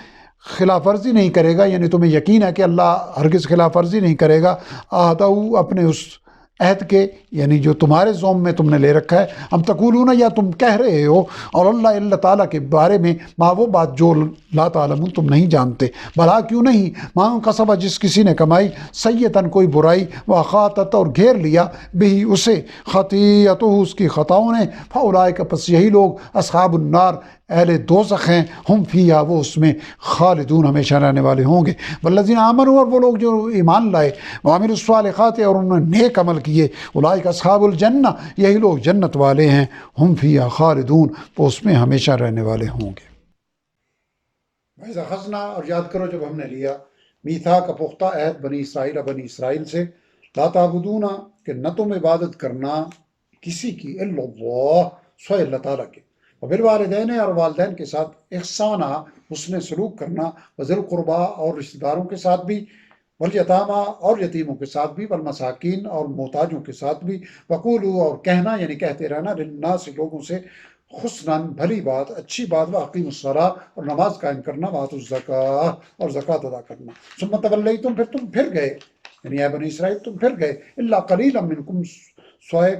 خلاف ورزی نہیں کرے گا، یعنی تمہیں یقین ہے کہ اللہ ہرگز خلاف ورزی نہیں کرے گا، عہدہ اپنے اس عہد کے یعنی جو تمہارے زوم میں تم نے لے رکھا ہے، ہم تقولون یا تم کہہ رہے ہو اور اللہ تعالیٰ کے بارے میں ما وہ بات جو لا تعلمون تم نہیں جانتے، بھلا کیوں نہیں ما کسب جس کسی نے کمائی سیئتاً کوئی برائی، وخاطت اور گھیر لیا بھی اسے خطیئتہ اس کی خطاؤں نے، فاولئک پس یہی لوگ اصحاب النار اہل دوزخ ہیں، ہم فیہا وہ اس میں خالدون ہمیشہ رہنے والے ہوں گے، والذین آمنوا اور وہ لوگ جو ایمان لائے، وعملوا الصالحات اور انہوں نے نیک عمل کیے، اولئک اصحاب الجنہ یہی لوگ جنت والے ہیں، ہم فیہا خالدون وہ اس میں ہمیشہ رہنے والے ہوں گے۔ وَإِذْ أَخَذْنَا اور یاد کرو جب ہم نے لیا میثاق پختہ عہد بنی اسرائیل سے، لا تعبدون کہ نہ تم عبادت کرنا کسی کی الا اللہ سوائے اللہ تعالیٰ کے، وبالوالدین اور والدین کے ساتھ احسانہ حسن سلوک کرنا، وذی القربیٰ اور رشتہ داروں کے ساتھ بھی، والیتامہ اور یتیموں کے ساتھ بھی، والمساکین اور محتاجوں کے ساتھ بھی، وقولوا اور کہنا یعنی کہتے رہنا، للناس لوگوں سے، حسناً بھلی بات، اچھی بات، واقیموا الصلاۃ اور نماز قائم کرنا، وآتوا الزکاۃ اور زکوٰۃ ادا کرنا، ثم تولیتم پھر تم پھر گئے، یعنی اے بنی اسرائیل تم پھر گئے، الا قلیلا منکم سوائے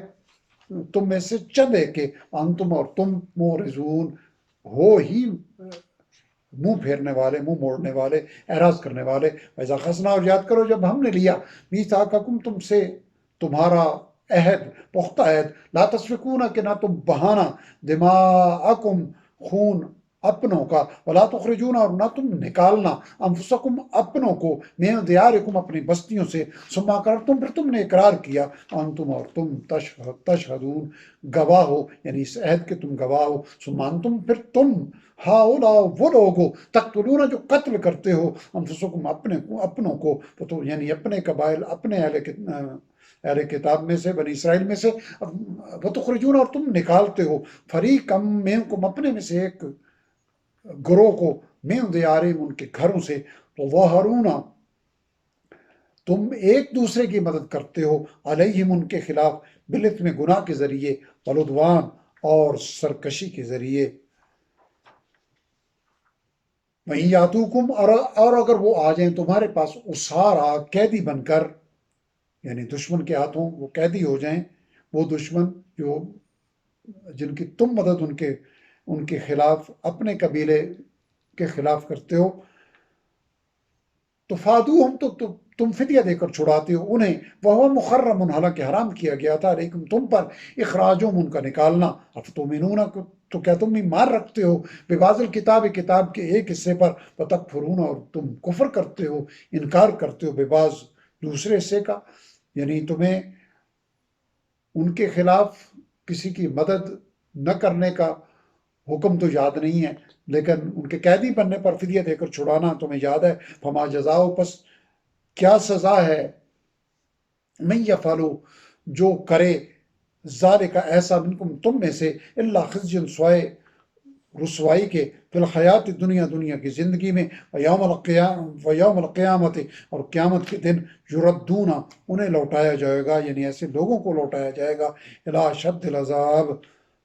تم میں سے چند ہے کہ انتم اور تم معرضون ہو ہی منہ پھیرنے والے، منہ موڑنے والے، اعراض کرنے والے، وَإِذَا خَذْنَا اور یاد کرو جب ہم نے لیا، میثاقکم تم سے تمہارا عہد، پختہ عہد، لا تسفکون کہ نہ تم بہانا، دماءکم خون اپنوں کا، ولا تخرجون اور نہ تم نکالنا، انفسکم اپنوں کو، من دیارکم اپنی بستیوں سے، ثم اقررتم پھر تم نے اقرار کیا، انتم اور تم تشہدون گواہ ہو، یعنی اس عہد کے تم گواہ ہو، ثم انتم پھر تم، ہاؤلاء وہ لوگ ہو، تقتلون جو قتل کرتے ہو، انفسکم اپنوں کو، تو یعنی اپنے قبائل، اپنے اہل کتاب میں سے، بنی اسرائیل میں سے، وتخرجون اور تم نکالتے ہو، فریقم منکم اپنے میں سے ایک گروہ کو، من دیارہم ان کے گھروں سے، تظاہرون تم ایک دوسرے کی مدد کرتے ہو، علیہم ان کے خلاف، بالاثم گناہ کے ذریعے، والعدوان اور سرکشی کے ذریعے، وہیں یاتوکم اور اگر وہ آ جائیں تمہارے پاس، اسارا قیدی بن کر، یعنی دشمن کے ہاتھوں وہ قیدی ہو جائیں، وہ دشمن جو جن کی تم مدد ان کے خلاف، اپنے قبیلے کے خلاف کرتے ہو، تو فادو ہم تو تم فدیہ دے کر چھڑاتے ہو انہیں، وہ محرم حالانکہ حرام کیا گیا تھا، لیکن تم پر اخراجم ان کا نکالنا، افتؤمنون تو کیا تم ایمان رکھتے ہو، ببعض الکتاب کتاب کے ایک حصے پر، وتکفرون اور تم کفر کرتے ہو، انکار کرتے ہو، ببعض دوسرے حصے کا، یعنی تمہیں ان کے خلاف کسی کی مدد نہ کرنے کا حکم تو یاد نہیں ہے، لیکن ان کے قیدی بننے پر فدیہ دے کر چھڑانا تمہیں یاد ہے، فما جزاؤ پس کیا سزا ہے، من یفعلوا جو کرے، ذالک ایسا، منکم تم میں سے، الا خزی سوائے رسوائی کے، فی الحیات دنیا کی زندگی میں، ویوم القیامت اور قیامت کے دن، یردون انہیں لوٹایا جائے گا، یعنی ایسے لوگوں کو لوٹایا جائے گا، الی شد العذاب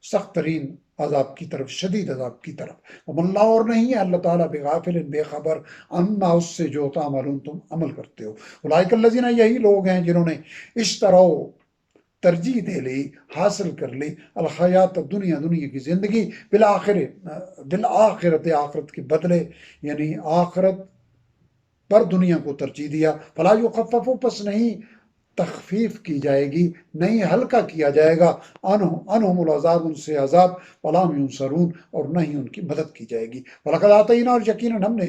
سخت ترین عذاب کی طرف، شدید عذاب کی طرف، وما اللہ اور نہیں ہے اللہ تعالیٰ بغافل بے خبر، عما اس سے جو تعملون تم عمل کرتے ہو، اولئک الذین یہی لوگ ہیں جنہوں نے اشتروا ترجیح دے لی، حاصل کر لی، الحیات دنیا کی زندگی، بالآخرت آخرت کے بدلے، یعنی آخرت پر دنیا کو ترجیح دیا، فلا یخفف پس نہیں تخفیف کی جائے گی، نہیں ہلکا کیا جائے گا، انہم العذاب ان سے عذاب، ولا هم ینصرون اور نہ ہی ان کی مدد کی جائے گی، وَلَقَدْ آتَيْنَا اور یقیناً ہم نے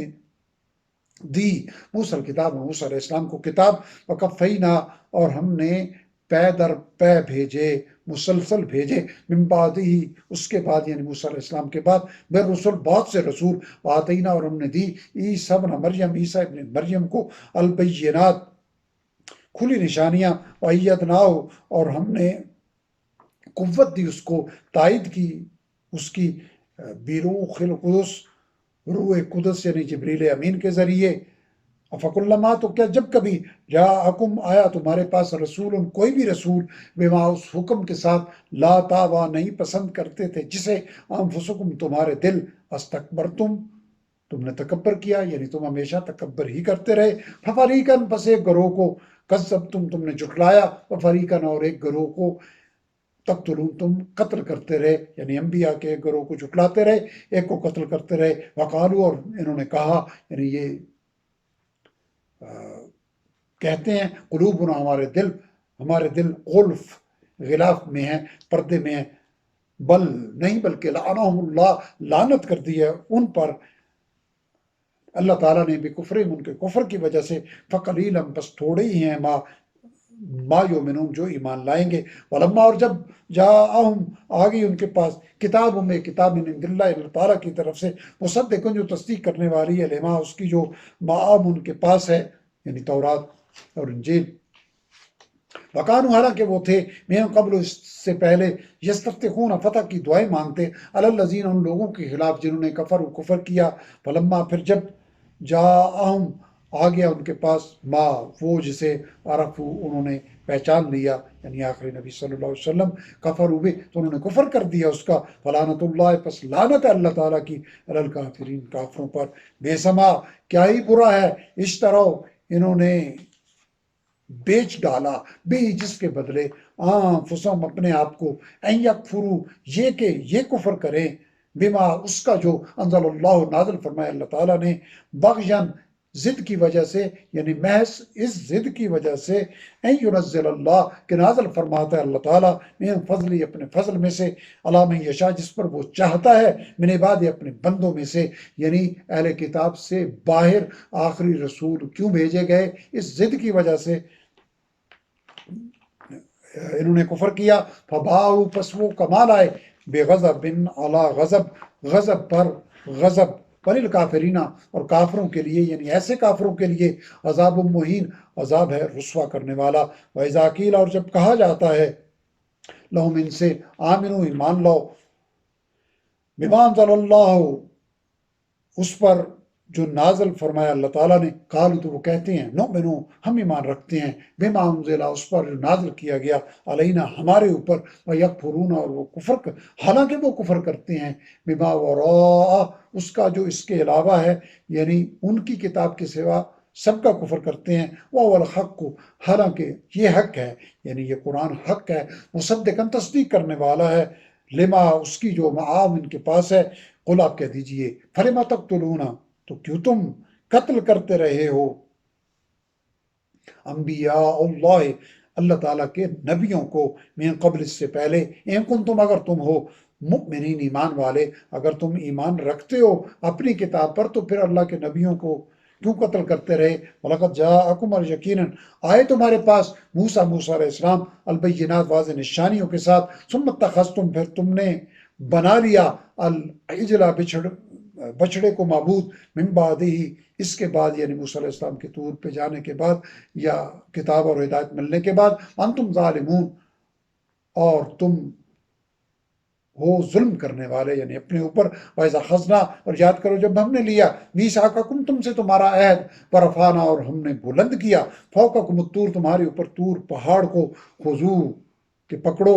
دی موسیٰ الکتاب موسیٰ علیہ السلام کو کتاب، وقفینا اور ہم نے پے در پے بھیجے، مسلسل بھیجے، من بعد ہی اس کے بعد، یعنی موسیٰ علیہ السلام کے بعد، بالرسل بہت سے رسول، وآتینا اور ہم نے دی عیسیٰ ابن مریم عیسیٰ ابن مریم کو، البینات کھلی نشانیاں، وَأَيَّدْنَاهُ اور ہم نے قوت دی اس کو، تائید کی اس کی، بروح القدس روح قدس یعنی جبریل امین کے ذریعے، افکلما تو کیا جب کبھی، جاءکم آیا تمہارے پاس، رسول کوئی بھی رسول، بما اس حکم کے ساتھ، لا تابا نہیں پسند کرتے تھے جسے، انفسکم تمہارے دل، استکبرتم تم نے تکبر کیا، یعنی تم ہمیشہ تکبر ہی کرتے رہے، ففریقاً پس ایک گروہ کو، کذبتم تم نے جھٹلایا، وفریقاً اور ایک گروہ کو، تقتلون تم قتل کرتے رہے، یعنی انبیاء کے ایک گروہ کو جھٹلاتے رہے، ایک کو قتل کرتے رہے، وقالو اور انہوں نے کہا، یعنی یہ کہتے ہیں، قلوبنا ہمارے دل غلف غلاف میں ہیں، پردے میں ہیں، بل نہیں بلکہ لعنہم اللہ لعنت کر دی ہے ان پر اللہ تعالیٰ نے، بکفرہم ان کے کفر کی وجہ سے، فقلیلا بس تھوڑے ہی ہیں، ما یؤمنون جو ایمان لائیں گے، ولما اور جب جاءہم آ گئی ان کے پاس، کتاب میں کتاب من عند اللہ اللہ تعالیٰ کی طرف سے، مصدقن جو تصدیق کرنے والی ہے، لما اس کی جو معام ان کے پاس ہے، یعنی تورات اور انجیل، وکانو حالانکہ وہ تھے، من قبل اس سے پہلے، یستفتحون فتح کی دعائیں مانگتے، علی الذین ان لوگوں کے خلاف جنہوں نے کفر کیا، فلما پھر جب جاءہم آ گیا ان کے پاس ما وہ جسے عرفو انہوں نے پہچان لیا، یعنی آخری نبی صلی اللہ علیہ وسلم، کفروا بہ تو انہوں نے کفر کر دیا اس کا، فلعنت اللہ پس لعنت ہے اللہ تعالیٰ کی، علی الکافرین کافروں پر، بے سما کیا ہی برا ہے، اشترو انہوں نے بیچ ڈالا، بھی جس کے بدلے انفسہم اپنے آپ کو، ان یکفروا یہ کہ یہ کفر کریں، بما اس کا جو انزل اللہ نازل فرمایا اللہ تعالیٰ نے، بغین ضد کی وجہ سے، یعنی محض اس ضد کی وجہ سے، ان ینزل اللہ کہ نازل فرماتا ہے اللہ تعالیٰ من فضلی اپنے فضل میں سے، علی من یشاء جس پر وہ چاہتا ہے، من عبادہ اپنے بندوں میں سے، یعنی اہل کتاب سے باہر آخری رسول کیوں بھیجے گئے؟ اس ضد کی وجہ سے انہوں نے کفر کیا، فباؤ پس وہ کمال آئے، بے غضب علی غضب غضب پر غضب، وللکافرین اور کافروں کے لیے، یعنی ایسے کافروں کے لیے، عذاب مہین عذاب ہے رسوا کرنے والا، وَإِذَا قِيلَ اور جب کہا جاتا ہے، لہم ان سے، آمنو ایمان لاؤ، بما انزل اللہ اس پر جو نازل فرمایا اللہ تعالیٰ نے، قالوا تو وہ کہتے ہیں، نؤمنو ہم ایمان رکھتے ہیں، بما انزل اس پر جو نازل کیا گیا، علینا ہمارے اوپر، ویکفرون اور وہ کفر حالانکہ وہ کفر کرتے ہیں، بما وراء اس کا جو اس کے علاوہ ہے، یعنی ان کی کتاب کے سوا سب کا کفر کرتے ہیں، وَهُوَ الْحَقُّ حالانکہ یہ حق ہے، یعنی یہ قرآن حق ہے، مصدقاً تصدیق کرنے والا ہے، لما اس کی جو معام ان کے پاس ہے، قل آپ کہہ دیجئے، فلما تقتلون تو کیوں تم قتل کرتے رہے ہو انبیاء اللہ اللہ تعالیٰ کے نبیوں کو، من قبل اس سے پہلے، ان کنتم اگر تم ہو مؤمنین ایمان والے، اگر تم ایمان رکھتے ہو اپنی کتاب پر تو پھر اللہ کے نبیوں کو کیوں قتل کرتے رہے؟ وَلَقَدْ جَاءَكُمْ اور یقیناً آئے تمہارے پاس موسیٰ علیہ السلام البینات واضح نشانیوں کے ساتھ، ثم اتخذتم پھر تم نے بنا لیا العجل بچڑے کو معبود، من بعد ہی اس کے بعد، یعنی موسیٰ علیہ السلام کے طور پہ جانے کے بعد یا کتاب اور ہدایت ملنے کے بعد، انتم ظالمون اور تم ہو ظلم کرنے والے، یعنی اپنے اوپر، وَإِذَا أَخَذْنَا اور یاد کرو جب ہم نے لیا، مِيثَاقَكُمْ تم سے تمہارا عہد، وَرَفَعْنَا اور ہم نے بلند کیا، فَوْقَكُمُ الطُّورَ تمہارے اوپر طور پہاڑ کو، خُذُوهُ کہ پکڑو،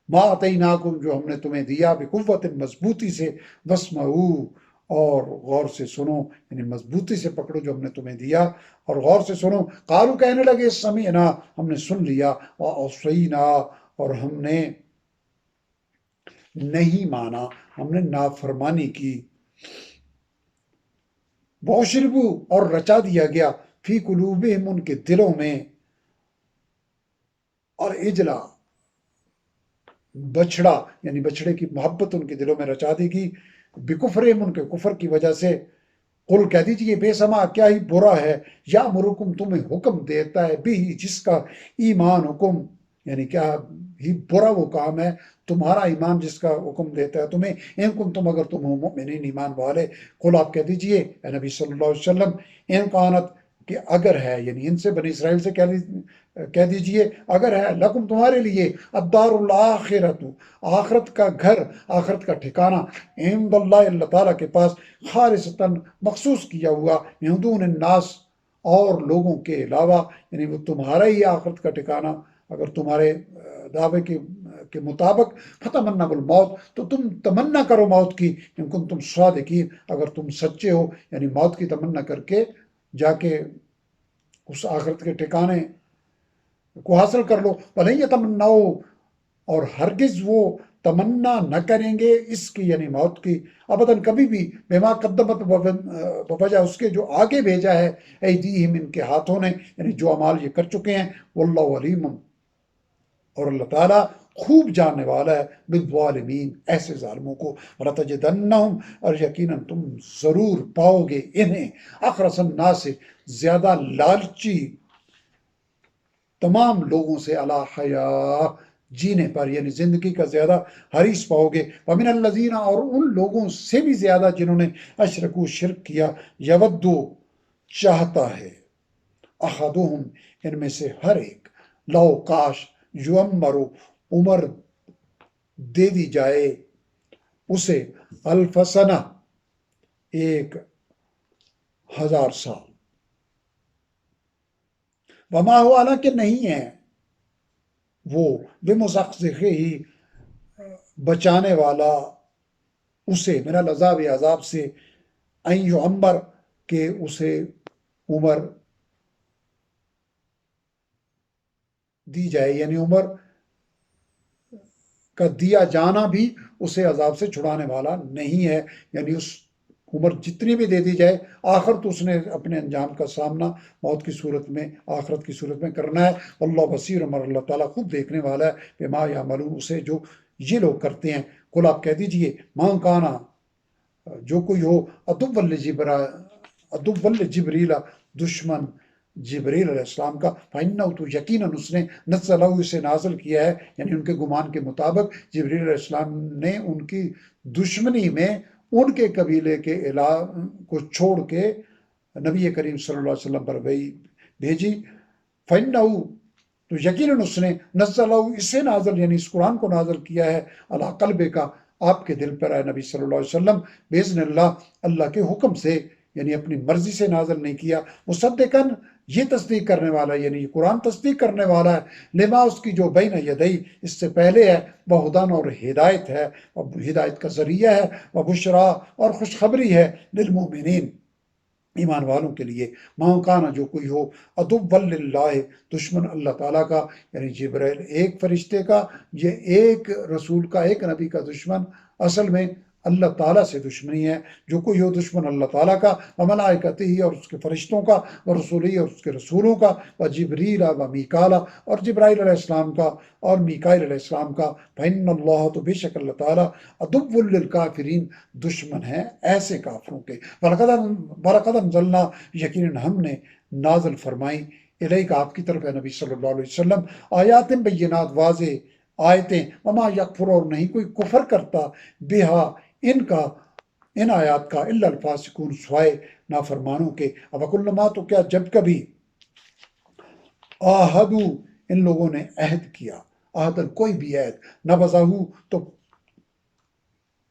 مَا آتَيْنَاكُمْ جو ہم نے تمہیں دیا، بِقُوَّةٍ مضبوطی سے، وَاسْمَعُوا اور غور سے سنو، یعنی مضبوطی سے پکڑو جو ہم نے تمہیں دیا اور غور سے سنو، قالوا کہنے لگے، سمعنا ہم نے سن لیا، وعصینا اور ہم نے نہیں مانا، ہم نے نافرمانی کی، وَأُشْرِبُوا اور رچا دیا گیا، فی قلوبہم ان کے دلوں میں، اور اجلا بچڑا، یعنی بچڑے کی محبت ان کے دلوں میں رچا دی گی، بکفرہم ان کے کفر کی وجہ سے، قل کہہ دیجئے بے سما کیا ہی برا ہے، یا مرکم تمہیں حکم دیتا ہے، بھی جس کا ایمان حکم، یعنی کیا ہی برا وہ کام ہے تمہارا ایمان جس کا حکم دیتا ہے تمہیں، ان کن تم اگر تم ہو مؤمنین ایمان والے، قل آپ کہہ دیجئے اے نبی صلی اللہ علیہ وسلم، ان کانت کہ اگر ہے، یعنی ان سے بنی اسرائیل سے کہہ دیجئے اگر ہے، لکم تمہارے لیے، الدار الاخرت آخرت کا گھر، آخرت کا ٹھکانہ، عند اللہ اللہ تعالیٰ کے پاس، خالصتاً مخصوص کیا ہوا، من دون الناس اور لوگوں کے علاوہ، یعنی وہ تمہارا ہی آخرت کا ٹھکانہ اگر تمہارے دعوے کے مطابق، فتمنوا الموت تو تم تمنا کرو موت کی، ان کن تم صادقین اگر تم سچے ہو، یعنی موت کی تمنا کر کے جا کے اس آخرت کے ٹھکانے کو حاصل کر لو، وَلَن يَتَمَنَّوْا اور ہرگز وہ تمنا نہ کریں گے اس کی، یعنی موت کی، ابداً کبھی بھی، بما قدمت بوجہ اس کے جو آگے بھیجا ہے، ایدیہم ان کے ہاتھوں نے، یعنی جو اعمال یہ کر چکے ہیں، واللہ علیم اور اللہ تعالیٰ خوب جاننے والا ہے، بالظالمین ایسے ظالموں کو، وَلَتَجِدَنَّهُمْ اور یقیناً تم ضرور پاؤ گے انہیں، اخرس الناس سے زیادہ لالچی تمام لوگوں سے، علی حیاء جینے پر، یعنی زندگی کا زیادہ حریص پاؤ گے، وَمِنَ الَّذِينَ اور ان لوگوں سے بھی زیادہ جنہوں نے اشرکو شرک کیا، یودو چاہتا ہے، احدہم ان میں سے ہر ایک، لو کاش، یعمرو عمر دے دی جائے اسے، الف سنہ 1000 سال، وما ہو، حالانکہ نہیں ہے وہ بمزقزقہ ہی بچانے والا اسے من العذاب عذاب سے، ان یعمر کہ اسے عمر دی جائے، یعنی عمر کا دیا جانا بھی اسے عذاب سے چھڑانے والا نہیں ہے، یعنی اس عمر جتنی بھی دے دی جائے، آخر تو اس نے اپنے انجام کا سامنا موت کی صورت میں، آخرت کی صورت میں کرنا ہے۔ اللہ بصیر، عمر اللہ تعالیٰ خود دیکھنے والا ہے، بما یعملون، اسے جو یہ لوگ کرتے ہیں۔ قل آپ کہہ دیجئے، ماں کانا، جو کوئی ہو عدو جبریل، دشمن جبریل علیہ السلام کا، فَإِنَّهُ، تو یقیناً اس نے نزلہ، اسے نازل کیا ہے، یعنی ان کے گمان کے مطابق جبریل علیہ السلام نے ان کی دشمنی میں ان کے قبیلے کے کو چھوڑ کے نبی کریم صلی اللہ علیہ وسلم پر وحی بھیجی۔ فَإِنَّهُ، تو یقیناً اس نے نزلہ، اسے نازل یعنی اس قرآن کو نازل کیا ہے، علی قلبے کا، آپ کے دل پر ہے نبی صلی اللہ علیہ وسلم، باذن اللہ، اللہ کے حکم سے، یعنی اپنی مرضی سے نازل نہیں کیا، مصدقاً، یہ تصدیق کرنے والا، یعنی یہ قرآن تصدیق کرنے والا ہے، لما، اس کی جو بین یدئی، اس سے پہلے ہے، وہدان، اور ہدایت ہے، اور ہدایت کا ذریعہ ہے، وبشرا، اور خوشخبری ہے، للمؤمنین، ایمان والوں کے لیے۔ ماں کانا، جو کوئی ہو عدو للہ، دشمن اللہ تعالیٰ کا، یعنی جبرائیل ایک فرشتے کا، یہ ایک رسول کا، ایک نبی کا دشمن، اصل میں اللہ تعالیٰ سے دشمنی ہے۔ جو کوئی ہو دشمن اللہ تعالیٰ کا، وملائکتہ، اور اس کے فرشتوں کا، ورسولہ، اور اس کے رسولوں کا، وجبریل ومیکالا، اور جبرائیل علیہ السلام کا، اور میکائیل علیہ السلام کا، فإن اللہ، تو بے شک اللہ تعالیٰ، عدو للکافرین، دشمن ہے ایسے کافروں کے۔ وَلَقَدْ انزلنا، یقیناً ہم نے نازل فرمائی، الیک، آپ کی طرف ہے نبی صلی اللہ علیہ وسلم، آیات بینات، واضح آیتیں، وما یکفر، اور نہیں کوئی کفر کرتا، بہا، ان آیات کا، الا الفاسقون، سوائے نافرمانوں کے۔ وَكُلَّمَا، تو کیا جب کبھی، آہدو، ان لوگوں نے عہد کیا، آہدن، کوئی بھی عہد، نبذہ، تو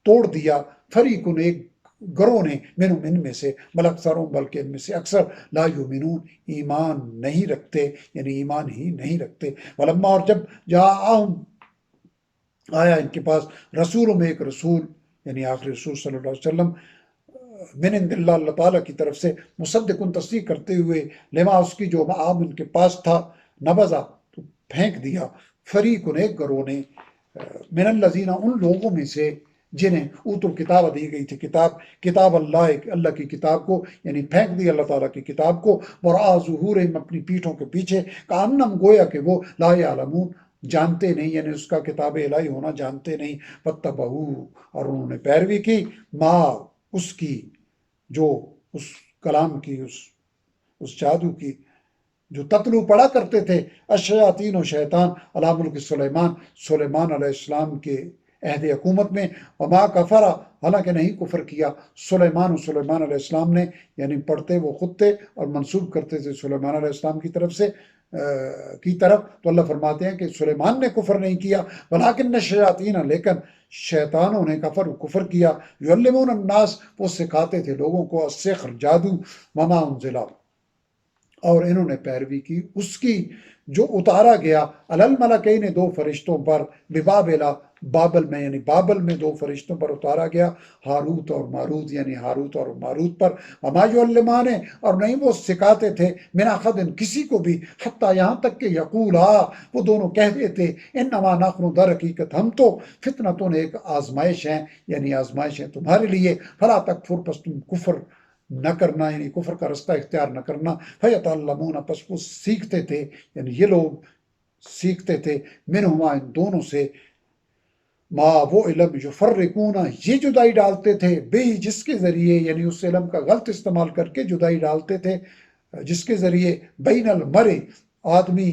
توڑ دیا، فریقن، ایک گروہ نے، من میں سے، بل اکثروں، بلکہ ان میں سے اکثر، لا یؤمنون، ایمان نہیں رکھتے، یعنی ایمان ہی نہیں رکھتے۔ ولما، اور جب، جاءہم، آیا ان کے پاس، رسول میں ایک رسول، یعنی آخری رسول صلی اللہ علیہ وسلم، من عند اللہ، اللہ تعالیٰ کی طرف سے، مصدقن، تصدیق کرتے ہوئے، لما، اس کی جو معام ان کے پاس تھا، نبذہ، تو پھینک دیا، فریقن، ایک گروہ نے، من الذین، ان لوگوں میں سے جنہیں اوتوا الکتاب، دی گئی تھی کتاب اللہ، اللہ کی کتاب کو، یعنی پھینک دی اللہ تعالیٰ کی کتاب کو، وراء ظہورہم، اپنی پیٹھوں کے پیچھے، کأنہم، گویا کہ وہ، لا یعلمون، جانتے نہیں، یعنی اس کا کتاب الہی ہونا جانتے نہیں، واتبعوا، اور انہوں نے پیروی کی، ما، اس کی، جو اس کلام کی، اس جادو کی، جو تتلو پڑھا کرتے تھے، الشیاطین، و شیطان، علی ملک سلیمان علیہ السلام کے عہد حکومت میں، وما کفر، حالانکہ نہیں کفر کیا، سلیمان علیہ السلام نے، یعنی پڑھتے وہ خود تھے اور منسوب کرتے تھے سلیمان علیہ السلام کی طرف، تو اللہ فرماتے ہیں کہ سلیمان نے کفر نہیں کیا، ولکن الشیاطین، لیکن شیطانوں نے کفر کیا، یعلمون الناس، وہ سکھاتے تھے لوگوں کو، السحر، جادو، وما انزل، اور انہوں نے پیروی کی اس کی جو اتارا گیا، علی الملکین، دو فرشتوں پر، ببابل، بابل میں، یعنی بابل میں دو فرشتوں پر اتارا گیا، ہاروت اور ماروت، یعنی ہاروت اور ماروت پر، وما یعلمان، اور نہیں وہ سکھاتے تھے، من احد، کسی کو بھی، حتیٰ، یہاں تک کہ یقولا، وہ دونوں کہتے تھے، انما نحن، در حقیقت ہم تو، فتنتن، ایک آزمائش ہیں، یعنی آزمائش ہیں تمہارے لیے، فلا تکفر، پس تم کفر نہ کرنا، یعنی کفر کا رستہ اختیار نہ کرنا، فیتعلمون، پس وہ سیکھتے تھے، یعنی یہ لوگ سیکھتے تھے، منہما، ان دونوں سے، ما، وہ علم، یفرقون، یہ جدائی ڈالتے تھے، بے، جس کے ذریعے، یعنی اس علم کا غلط استعمال کر کے جدائی ڈالتے تھے، جس کے ذریعے، بین المرء، آدمی،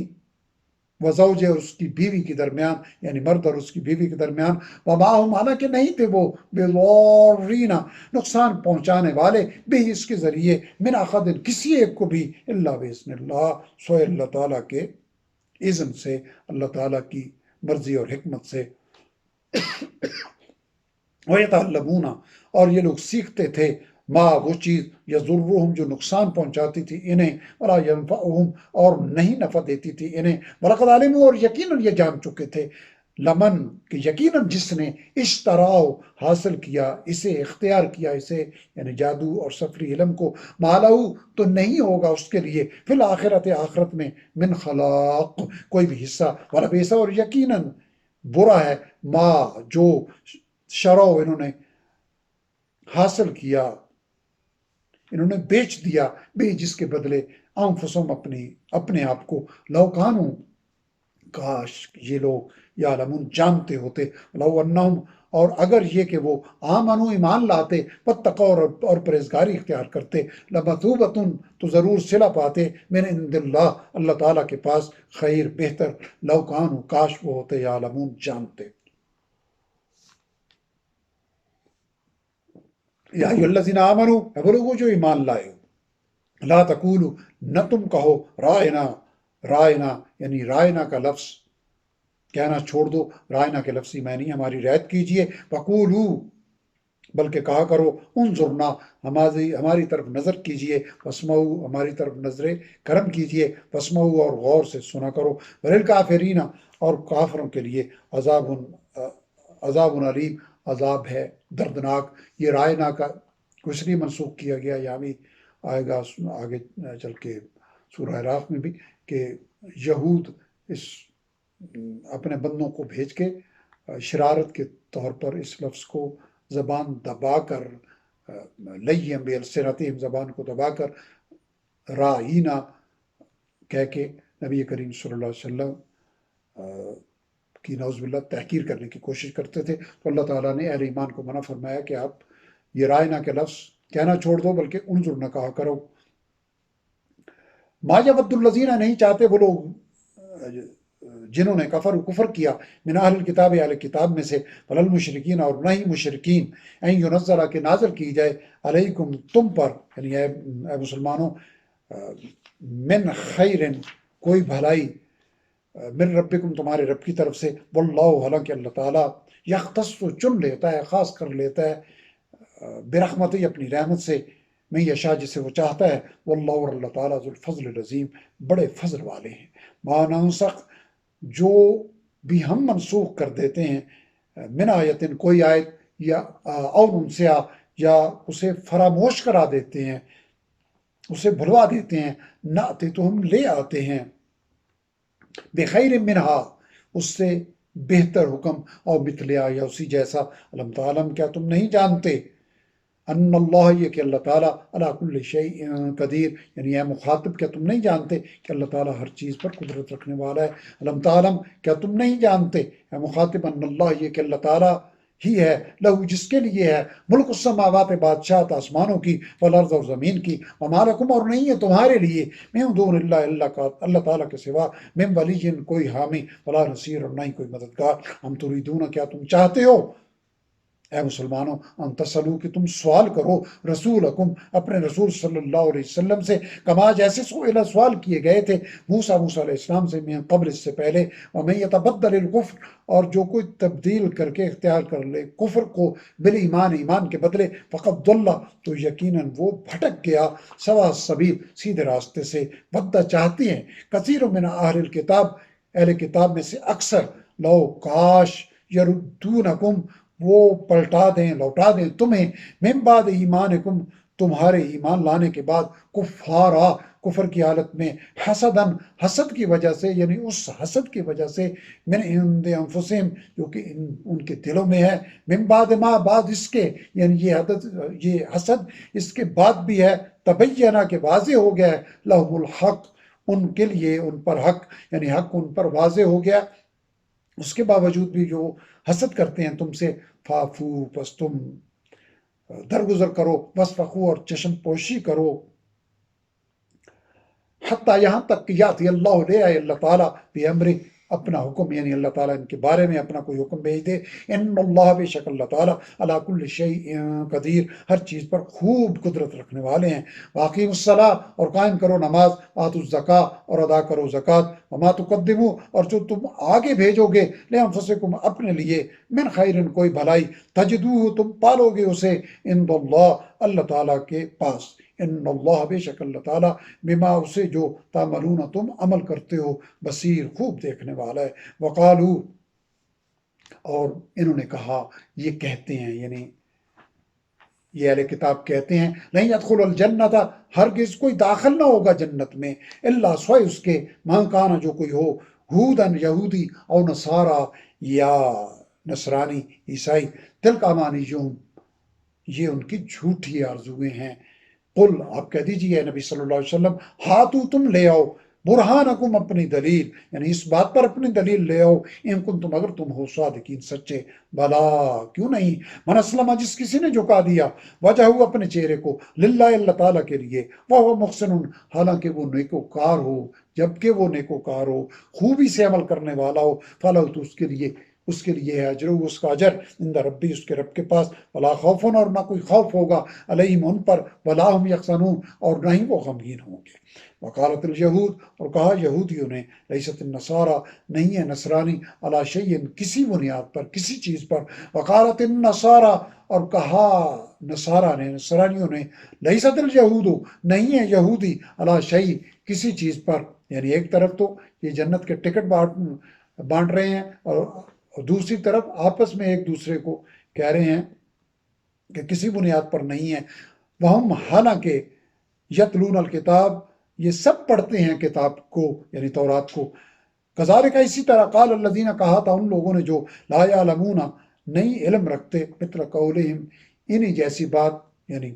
وزوجہ، اور اس کی بیوی کے درمیان، یعنی مرد اور اس کی بیوی کے درمیان، وماہم، حالانکہ نہیں تھے وہ، بضارین، نقصان پہنچانے والے، بھی، اس کے ذریعے، من احد، کسی ایک کو بھی، الا باذن اللہ، سوائے اللہ تعالیٰ کے اذن سے، اللہ تعالیٰ کی مرضی اور حکمت سے۔ وَيَتَعَلَّمُونَ، اور یہ لوگ سیکھتے تھے، ما وہ چیز یضرہم جو نقصان پہنچاتی تھی انہیں، ولا ینفعہم اور نہیں نفع دیتی تھی انہیں، وَلَقَدْ عَلِمُوا اور یقیناً یہ جان چکے تھے، لمن کہ یقیناً جس نے اشتراؤ حاصل کیا اسے، اختیار کیا اسے، یعنی جادو اور سفری علم کو، مالہو تو نہیں ہوگا اس کے لیے فی الآخرت آخرت میں من خلاق کوئی بھی حصہ، ولبئس اور یقیناً برا ہے ما جو شرو انہوں نے حاصل کیا، انہوں نے بیچ دیا، بے جس کے بدلے انفسہم اپنے آپ کو، لو کانوا کاش یہ لوگ یعلمون جانتے ہوتے، لو انہم اور اگر یہ کہ وہ آمنو ایمان لاتے، واتقوا اور پرہیزگاری اختیار کرتے، لمثوبۃ تو ضرور صلہ پاتے، من عند اللہ اللہ تعالیٰ کے پاس، خیر بہتر، لو کانوا کاش وہ ہوتے یعلمون جانتے۔ یا ایھا الذین آمنوا اے وہ لوگوں جو ایمان لائے ہو، لا تقولوا نہ تم کہو رائنا، رائنا یعنی رائنا کا لفظ کہنا چھوڑ دو، رائنا کے لفظی معنی ہماری رعایت کیجئے، وقولو بلکہ کہا کرو انظرنا ہماری طرف نظر کیجئے، واسمعوا ہماری طرف نظر کرم کیجئے، واسمعوا اور غور سے سنا کرو، وللکافرین اور کافروں کے لیے عذاب علیم عذاب ہے دردناک۔ یہ رائنا کا کچھ نہیں منسوخ کیا گیا، یہاں بھی آئے گا آگے چل کے سورہ اعراف میں بھی کہ یہود اس اپنے بندوں کو بھیج کے شرارت کے طور پر اس لفظ کو زبان دبا کر، لیم بِأَلْسِنَتِهِمْ زبان کو دبا کر، رائینا کہہ کے نبی کریم صلی اللہ علیہ وسلم کی نعوذ باللہ تحقیر کرنے کی کوشش کرتے تھے، تو اللہ تعالیٰ نے اہل ایمان کو منع فرمایا کہ آپ یہ رائنا کے لفظ کہنا چھوڑ دو، بلکہ انظر نہ کہا کرو۔ ما یود الذین نہیں چاہتے وہ لوگ جنہوں نے کفر کیا، من اہل الکتاب اہل کتاب میں سے، ولا المشرکین اور نہ ہی مشرکین، ان ینزل کہ نازل کی جائے علیکم تم پر، یعنی اے مسلمانوں، من خیر کوئی بھلائی، من ربکم تمہارے رب کی طرف سے، واللہ حالانکہ اللہ تعالیٰ یختص چن لیتا ہے، خاص کر لیتا ہے، برحمتی اپنی رحمت سے، میں یشاء جسے وہ چاہتا ہے، واللہ اور اللہ تعالیٰ ذو الفضل العظیم بڑے فضل والے ہیں۔ ما ننسخ جو بھی ہم منسوخ کر دیتے ہیں، من آیتن کوئی آیت، یا او ننسیہ یا اسے فراموش کرا دیتے ہیں، اسے بھلوا دیتے ہیں، نأتی تو ہم لے آتے ہیں، بخیر منہا اس سے بہتر حکم، اور مثلیا یا اسی جیسا، علم تعلم کیا تم نہیں جانتے، ان اللہ یہ کہ اللہ تعالیٰ علی کل شیء قدیر، یعنی اے مخاطب کیا تم نہیں جانتے کہ اللہ تعالیٰ ہر چیز پر قدرت رکھنے والا ہے، علم تعلم کیا تم نہیں جانتے اے مخاطب، ان اللہ یہ کہ اللہ تعالیٰ ہی ہے، لہو جس کے لیے ہے، ملک السماوات بادشاہت آسمانوں کی، والارض اور زمین کی، وما لکم اور نہیں ہے تمہارے لیے، من دون اللہ اللہ تعالیٰ کے سوا، من ولی کوئی حامی، ولا نصیر اور نہ ہی کوئی مددگار، ہم تریدون کیا تم چاہتے ہو اے مسلمانوں، ان تسلو کہ تم سوال کرو، رسولکم اپنے رسول صلی اللہ علیہ وسلم سے، کما جیسے سوال کیے گئے تھے موسیٰ علیہ السلام سے، من قبل اس سے پہلے، ومن یتبدل الکفر اور جو کوئی تبدیل کر کے اختیار کر لے کفر کو بالایمان ایمان کے بدلے، فقد ضل تو یقیناً وہ بھٹک گیا، سوا السبیل سیدھے راستے سے، ود چاہتی ہیں کثیر من اہل الکتاب اہل کتاب میں سے اکثر، لو کاش یردونکم وہ پلٹا دیں لوٹا دیں تمہیں، من بعد ایمانکم تمہارے ایمان لانے کے بعد، کفارا کفر کی حالت میں، حسدن حسد کی وجہ سے، یعنی اس حسد کی وجہ سے، من عند انفسہم جو کہ ان کے دلوں میں ہے، من بعد ما بعد اس کے، یعنی یہ حسد اس کے بعد بھی ہے، تبینہ کے واضح ہو گیا ہے، لہم الحق ان کے لیے ان پر حق، یعنی حق ان پر واضح ہو گیا، اس کے باوجود بھی جو حسد کرتے ہیں تم سے، فافو بس تم درگزر کرو، وصفحوا اور چشم پوشی کرو، حتیٰ یہاں تک کہ یاتی اللہ لے آئے اللہ تعالیٰ بامرہ اپنا حکم، یعنی اللہ تعالیٰ ان کے بارے میں اپنا کوئی حکم بھیج دے، ان اللہ بے شک اللہ تعالیٰ علی کل شیء قدیر ہر چیز پر خوب قدرت رکھنے والے ہیں، واقیم الصلاۃ اور قائم کرو نماز، آتوا الزکاۃ اور ادا کرو زکوٰۃ، وما تقدموا اور جو تم آگے بھیجو گے، لانفسکم اپنے لیے، من خیر کوئی بھلائی، تجدوہ تم پالو گے اسے، عند اللہ اللہ تعالیٰ کے پاس۔ ان اللہ بے شک اللہ تعالیٰ بما اسے جو تعملون تم عمل کرتے ہو بصیر خوب دیکھنے والا ہے۔ وقالو اور انہوں نے کہا، یہ کہتے ہیں یعنی یہ اہل کتاب کہتے ہیں، نہیں يدخل الجنت ہرگز کوئی داخل نہ ہوگا جنت میں، الا سوائے اس کے من کان جو کوئی ہو ہودن یہودی او نصارا یا نصرانی عیسائی، تلک امانیہم یہ ان کی جھوٹی آرزویں ہیں۔ قل آپ کہہ دیجئے نبی صلی اللہ علیہ وسلم، ہاتو تم لے آؤ برہانکم اپنی دلیل، یعنی اس بات پر اپنی دلیل لے آؤ، ان کنتم اگر تم ہو صادقین سچے، بلا کیوں نہیں، من اسلم جس کسی نے جھکا دیا وجہو اپنے چہرے کو للہ اللہ تعالیٰ کے لیے، وہ محسن حالانکہ وہ نیکوکار ہو، جبکہ وہ نیکوکار ہو، خوبی سے عمل کرنے والا ہو، فلہ تو اس کے لیے ہے اجر، اس کا اجر عند ربی اس کے رب کے پاس، ولا خوف اور نہ کوئی خوف ہوگا علیہم ان پر، ولا ہم یحزنون اور نہ ہی وہ غمگین ہوں گے۔ وقالت الیہود اور کہا یہودیوں نے، لیست النصارى نہیں ہے نصرانی علی شیء کسی بنیاد پر کسی چیز پر، وقالت النصارى اور کہا نصارہ نے نصرانیوں نے، لیست الیہود نہیں ہے یہودی علی شیء کسی چیز پر، یعنی ایک طرف تو یہ جنت کے ٹکٹ بانٹ رہے ہیں اور دوسری طرف آپس میں ایک دوسرے کو کہہ رہے ہیں کہ کسی بنیاد پر نہیں ہے۔ وہم حالانکہ یتلون الکتاب یہ سب پڑھتے ہیں کتاب کو یعنی تورات کو، کذالک اسی طرح قال الذین کہا تھا ان لوگوں نے جو لا یعلمون نہیں علم رکھتے، مثل قولہم انہی جیسی بات یعنی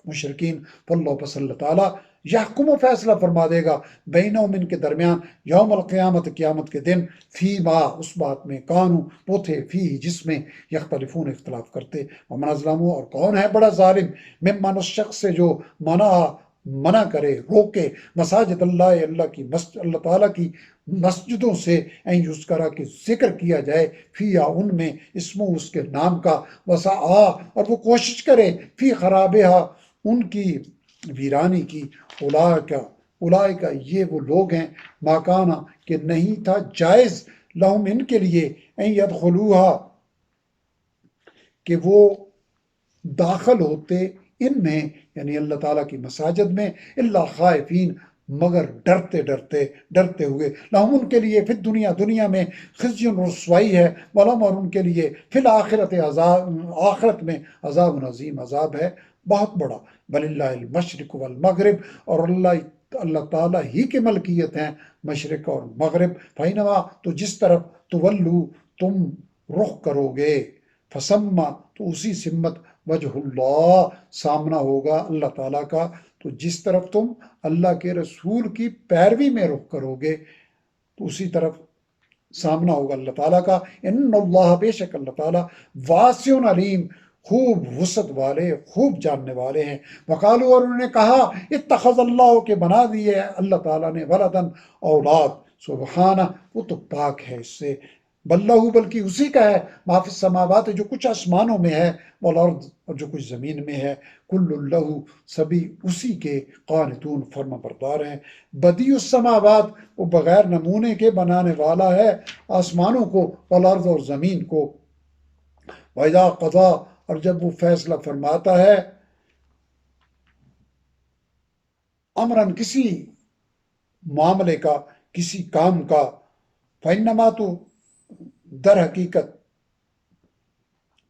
مشرکین، فاللہ پس اللہ تعالیٰ یحکم و فیصلہ فرما دے گا بینہم ان کے درمیان یوم القیامت قیامت کے دن، فی ما اس بات میں کانو وہ تھے فی جس میں یختلفون اختلاف کرتے، ومن اظلم اور کون ہے بڑا ظالم، ممن اس شخص سے جو منع کرے روکے مساجد اللہ اللہ تعالیٰ کی مسجدوں سے، این یذکر کہ ذکر کیا جائے فیہا ان میں اسمو اس کے نام کا، وسعا اور وہ کوشش کرے فی خرابہا ان کی ویرانی کی، اولئک یہ وہ لوگ ہیں ماکانہ کہ نہیں تھا جائز لہم ان کے لیے این یدخلوہا کہ وہ داخل ہوتے ان میں یعنی اللہ تعالیٰ کی مساجد میں، الا خائفین مگر ڈرتے ہوئے، لہم ان کے لیے فی دنیا میں خزی رسوائی ہے، ولہم اور ان کے لیے فی الآخرت آخرت میں عذاب عظیم عذاب ہے بہت بڑا، وللہ المشرق والمغرب اور اللہ تعالیٰ ہی کے ملکیت ہیں مشرق اور مغرب، فینما تو جس طرف تولو تم رخ کرو گے، فسما تو اسی سمت وجہ اللہ سامنا ہوگا اللہ تعالیٰ کا، تو جس طرف تم اللہ کے رسول کی پیروی میں رخ کرو گے تو اسی طرف سامنا ہوگا اللہ تعالیٰ کا، ان اللہ بے شک اللہ تعالیٰ واسع علیم خوب وسعت والے خوب جاننے والے ہیں۔ وقالو اور انہوں نے کہا، اتخذ اللہ کے بنا دیے اللہ تعالیٰ نے ولدن اولاد، سبحانہ وہ تو پاک ہے اس سے، بلہ بلکہ اسی کا ہے ما فی السماوات جو کچھ آسمانوں میں ہے، والارض اور جو کچھ زمین میں ہے، کل اللہ سبھی اسی کے قانتون فرما بردار ہیں، بدیع السماوات وہ بغیر نمونے کے بنانے والا ہے آسمانوں کو، والارض اور زمین کو، وَإِذَا قَضَى اور جب وہ فیصلہ فرماتا ہے امرن کسی معاملے کا کسی کام کا، فَإِنَّمَا تو در حقیقت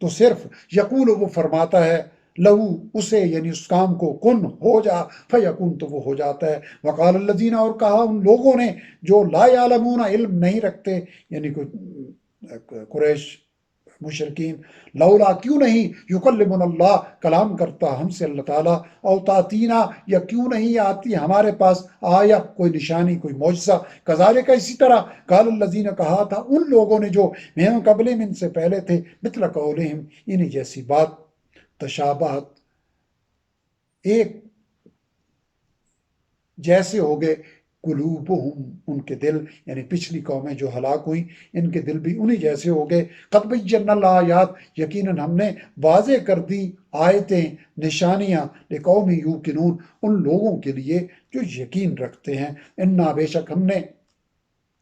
تو صرف یقول وہ فرماتا ہے لہو اسے یعنی اس کام کو کن ہو جا فیکون تو وہ ہو جاتا ہے۔ وقال الذین اور کہا ان لوگوں نے جو لا یعلمون علم نہیں رکھتے یعنی قریش مشرکین، لولا کیوں نہیں یکلمنا اللہ کلام کرتا ہم سے اللہ تعالیٰ، او تاتینا یا کیوں نہیں آتی ہمارے پاس آیا کوئی نشانی کوئی معجزہ، کذالک اسی طرح قال الذین کہا تھا ان لوگوں نے جو من قبلہم ان سے پہلے تھے، مثل قولہم انہی جیسی بات، تشابہت ایک جیسے ہو گئے، قلوبہم ان کے دل یعنی پچھلی قومیں جو ہلاک ہوئیں ان کے دل بھی انہی جیسے ہو گئے، قد بینا الآیات یقیناً ہم نے واضح کر دی آیتیں نشانیاں، لقوم یوقنون ان لوگوں کے لیے جو یقین رکھتے ہیں، انا بے شک ہم نے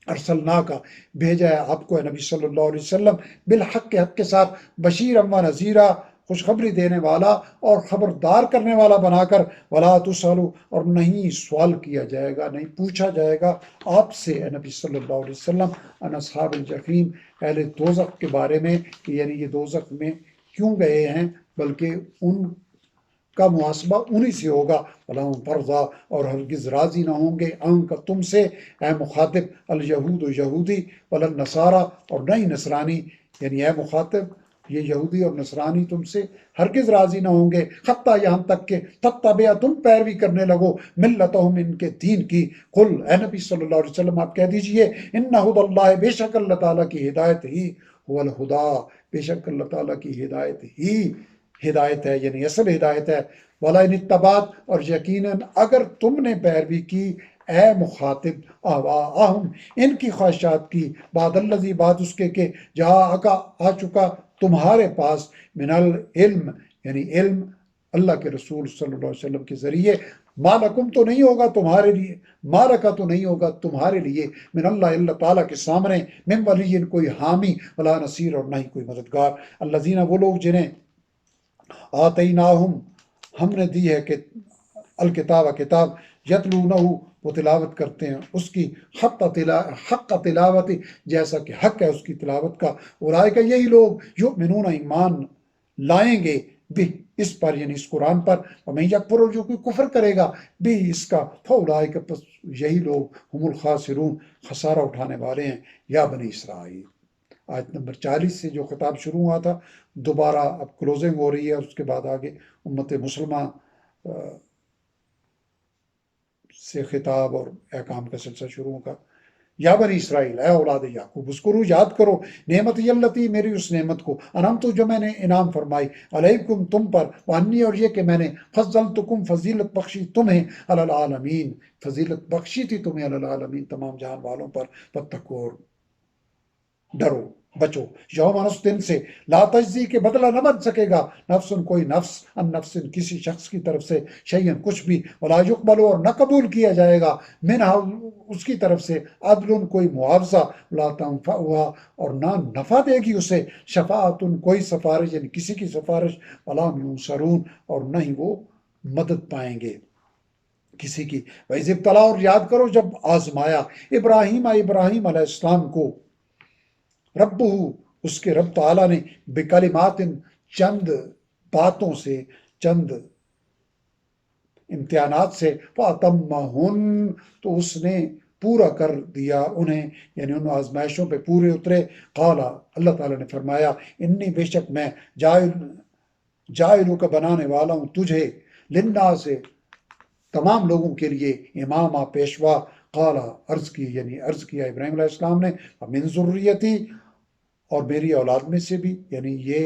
ارسلنا کا بھیجا ہے آپ کو نبی صلی اللہ علیہ وسلم بالحق کے حق کے ساتھ، بشیر و نذیرہ خوشخبری دینے والا اور خبردار کرنے والا بنا کر، ولا تسألوا، اور نہیں سوال کیا جائے گا، نہیں پوچھا جائے گا آپ سے اے نبی صلی اللہ علیہ وسلم، عن اصحاب الجحیم، اہل دوزخ کے بارے میں، کہ یعنی یہ دوزخ میں کیوں گئے ہیں، بلکہ ان کا محاسبہ انہی سے ہوگا، وَلَهُمْ تَرْضَىٰ، اور ہرگز راضی نہ ہوں گے عنک تم سے اے مخاطب، الیہود یہودی، ولا النصارى، اور نہ ہی نصرانی، یعنی اے مخاطب یہ یہودی اور نصرانی تم سے ہرگز راضی نہ ہوں گے، حتیٰ یہاں تک کہ تتبع تم پیروی کرنے لگو، ملتہم ان کے دین کی، قل اے نبی صلی اللہ علیہ وسلم آپ کہہ دیجئے، ان ھدی اللہ، بے شک اللہ تعالیٰ کی ہدایت ہی، هو الہدا، بے شک اللہ تعالیٰ کی ہدایت ہی ہدایت ہے، یعنی اصل ہدایت ہے، وَلَئِنِ اتَّبَعْتَ، اور یقیناً اگر تم نے پیروی کی اے مخاطب، اہواءہم ان کی خواہشات کی، بعد الذی، بعد اس کے کہ جاءک آ چکا تمہارے پاس، من العلم، یعنی علم اللہ کے رسول صلی اللہ علیہ وسلم کے ذریعے، ما لکم تو نہیں ہوگا تمہارے لیے، ما لکا تو نہیں ہوگا تمہارے لیے، من اللہ اللہ تعالیٰ کے سامنے، من ولی کوئی حامی، ولا نصیر اور نہ ہی کوئی مددگار، الذین وہ لوگ جنہیں آتیناہم ہم نے دی ہے کہ الکتاب کتاب، یتلونہ وہ تلاوت کرتے ہیں اس کی، حق تلاوت، جیسا کہ حق ہے اس کی تلاوت کا، اولئک یہی لوگ یؤمنون ایمان لائیں گے، بھی اس پر یعنی اس قرآن پر، ومن یکفر، جو کوئی کفر کرے گا، بھی اس کا، فاولئک پس یہی لوگ ہم الخاسرون خسارہ اٹھانے والے ہیں، یا بنی اسرائیل۔ آیت نمبر 40 سے جو خطاب شروع ہوا تھا دوبارہ اب کلوزنگ ہو رہی ہے، اس کے بعد آگے امت مسلمہ سے خطاب اور احکام کا سلسلہ شروع ہوگا۔ یا بنی اسرائیل، اے اولاد یعقوب، اذکروا یاد کرو، نعمت التی میری اس نعمت کو، انعمت جو میں نے انعام فرمائی، علیکم تم پر، وانی اور یہ کہ میں نے، فضلتکم فضیلت بخشی تمہیں، علی العالمین فضیلت بخشی تھی تمہیں، علی العالمین تمام جہان والوں پر، فاتقوا ڈرو بچو، یوم اس دن سے، لا تجزی کے بدلہ نہ بن سکے گا، نفس کوئی نفس، ان نفس کسی شخص کی طرف سے، شیئن کچھ بھی، ولا یقبل اور نہ قبول کیا جائے گا، منہا اس کی طرف سے، عدل کوئی معاوضہ، لا تنفعها اور نہ نفع دے گی اسے، شفاعت کوئی سفارش یعنی کسی کی سفارش، ولا ینصرون اور نہ ہی وہ مدد پائیں گے کسی کی۔ وَإِذِ ابْتَلَىٰ اور یاد کرو جب آزمایا، ابراہیم علیہ السلام کو، رب اس کے رب تعالیٰ نے، بکلمات چند باتوں سے، چند امتحانات سے، فَأَتَمَّهُنَّ تو اس نے پورا کر دیا انہیں، یعنی ان آزمائشوں پہ پورے اترے، قال اللہ تعالیٰ نے فرمایا، انی بے شک میں، جائلوں کا بنانے والا ہوں تجھے، للناس سے تمام لوگوں کے لیے، امامہ پیشوا، قال عرض کی یعنی عرض کیا ابراہیم علیہ السلام نے، من ذریتی اور میری اولاد میں سے بھی، یعنی یہ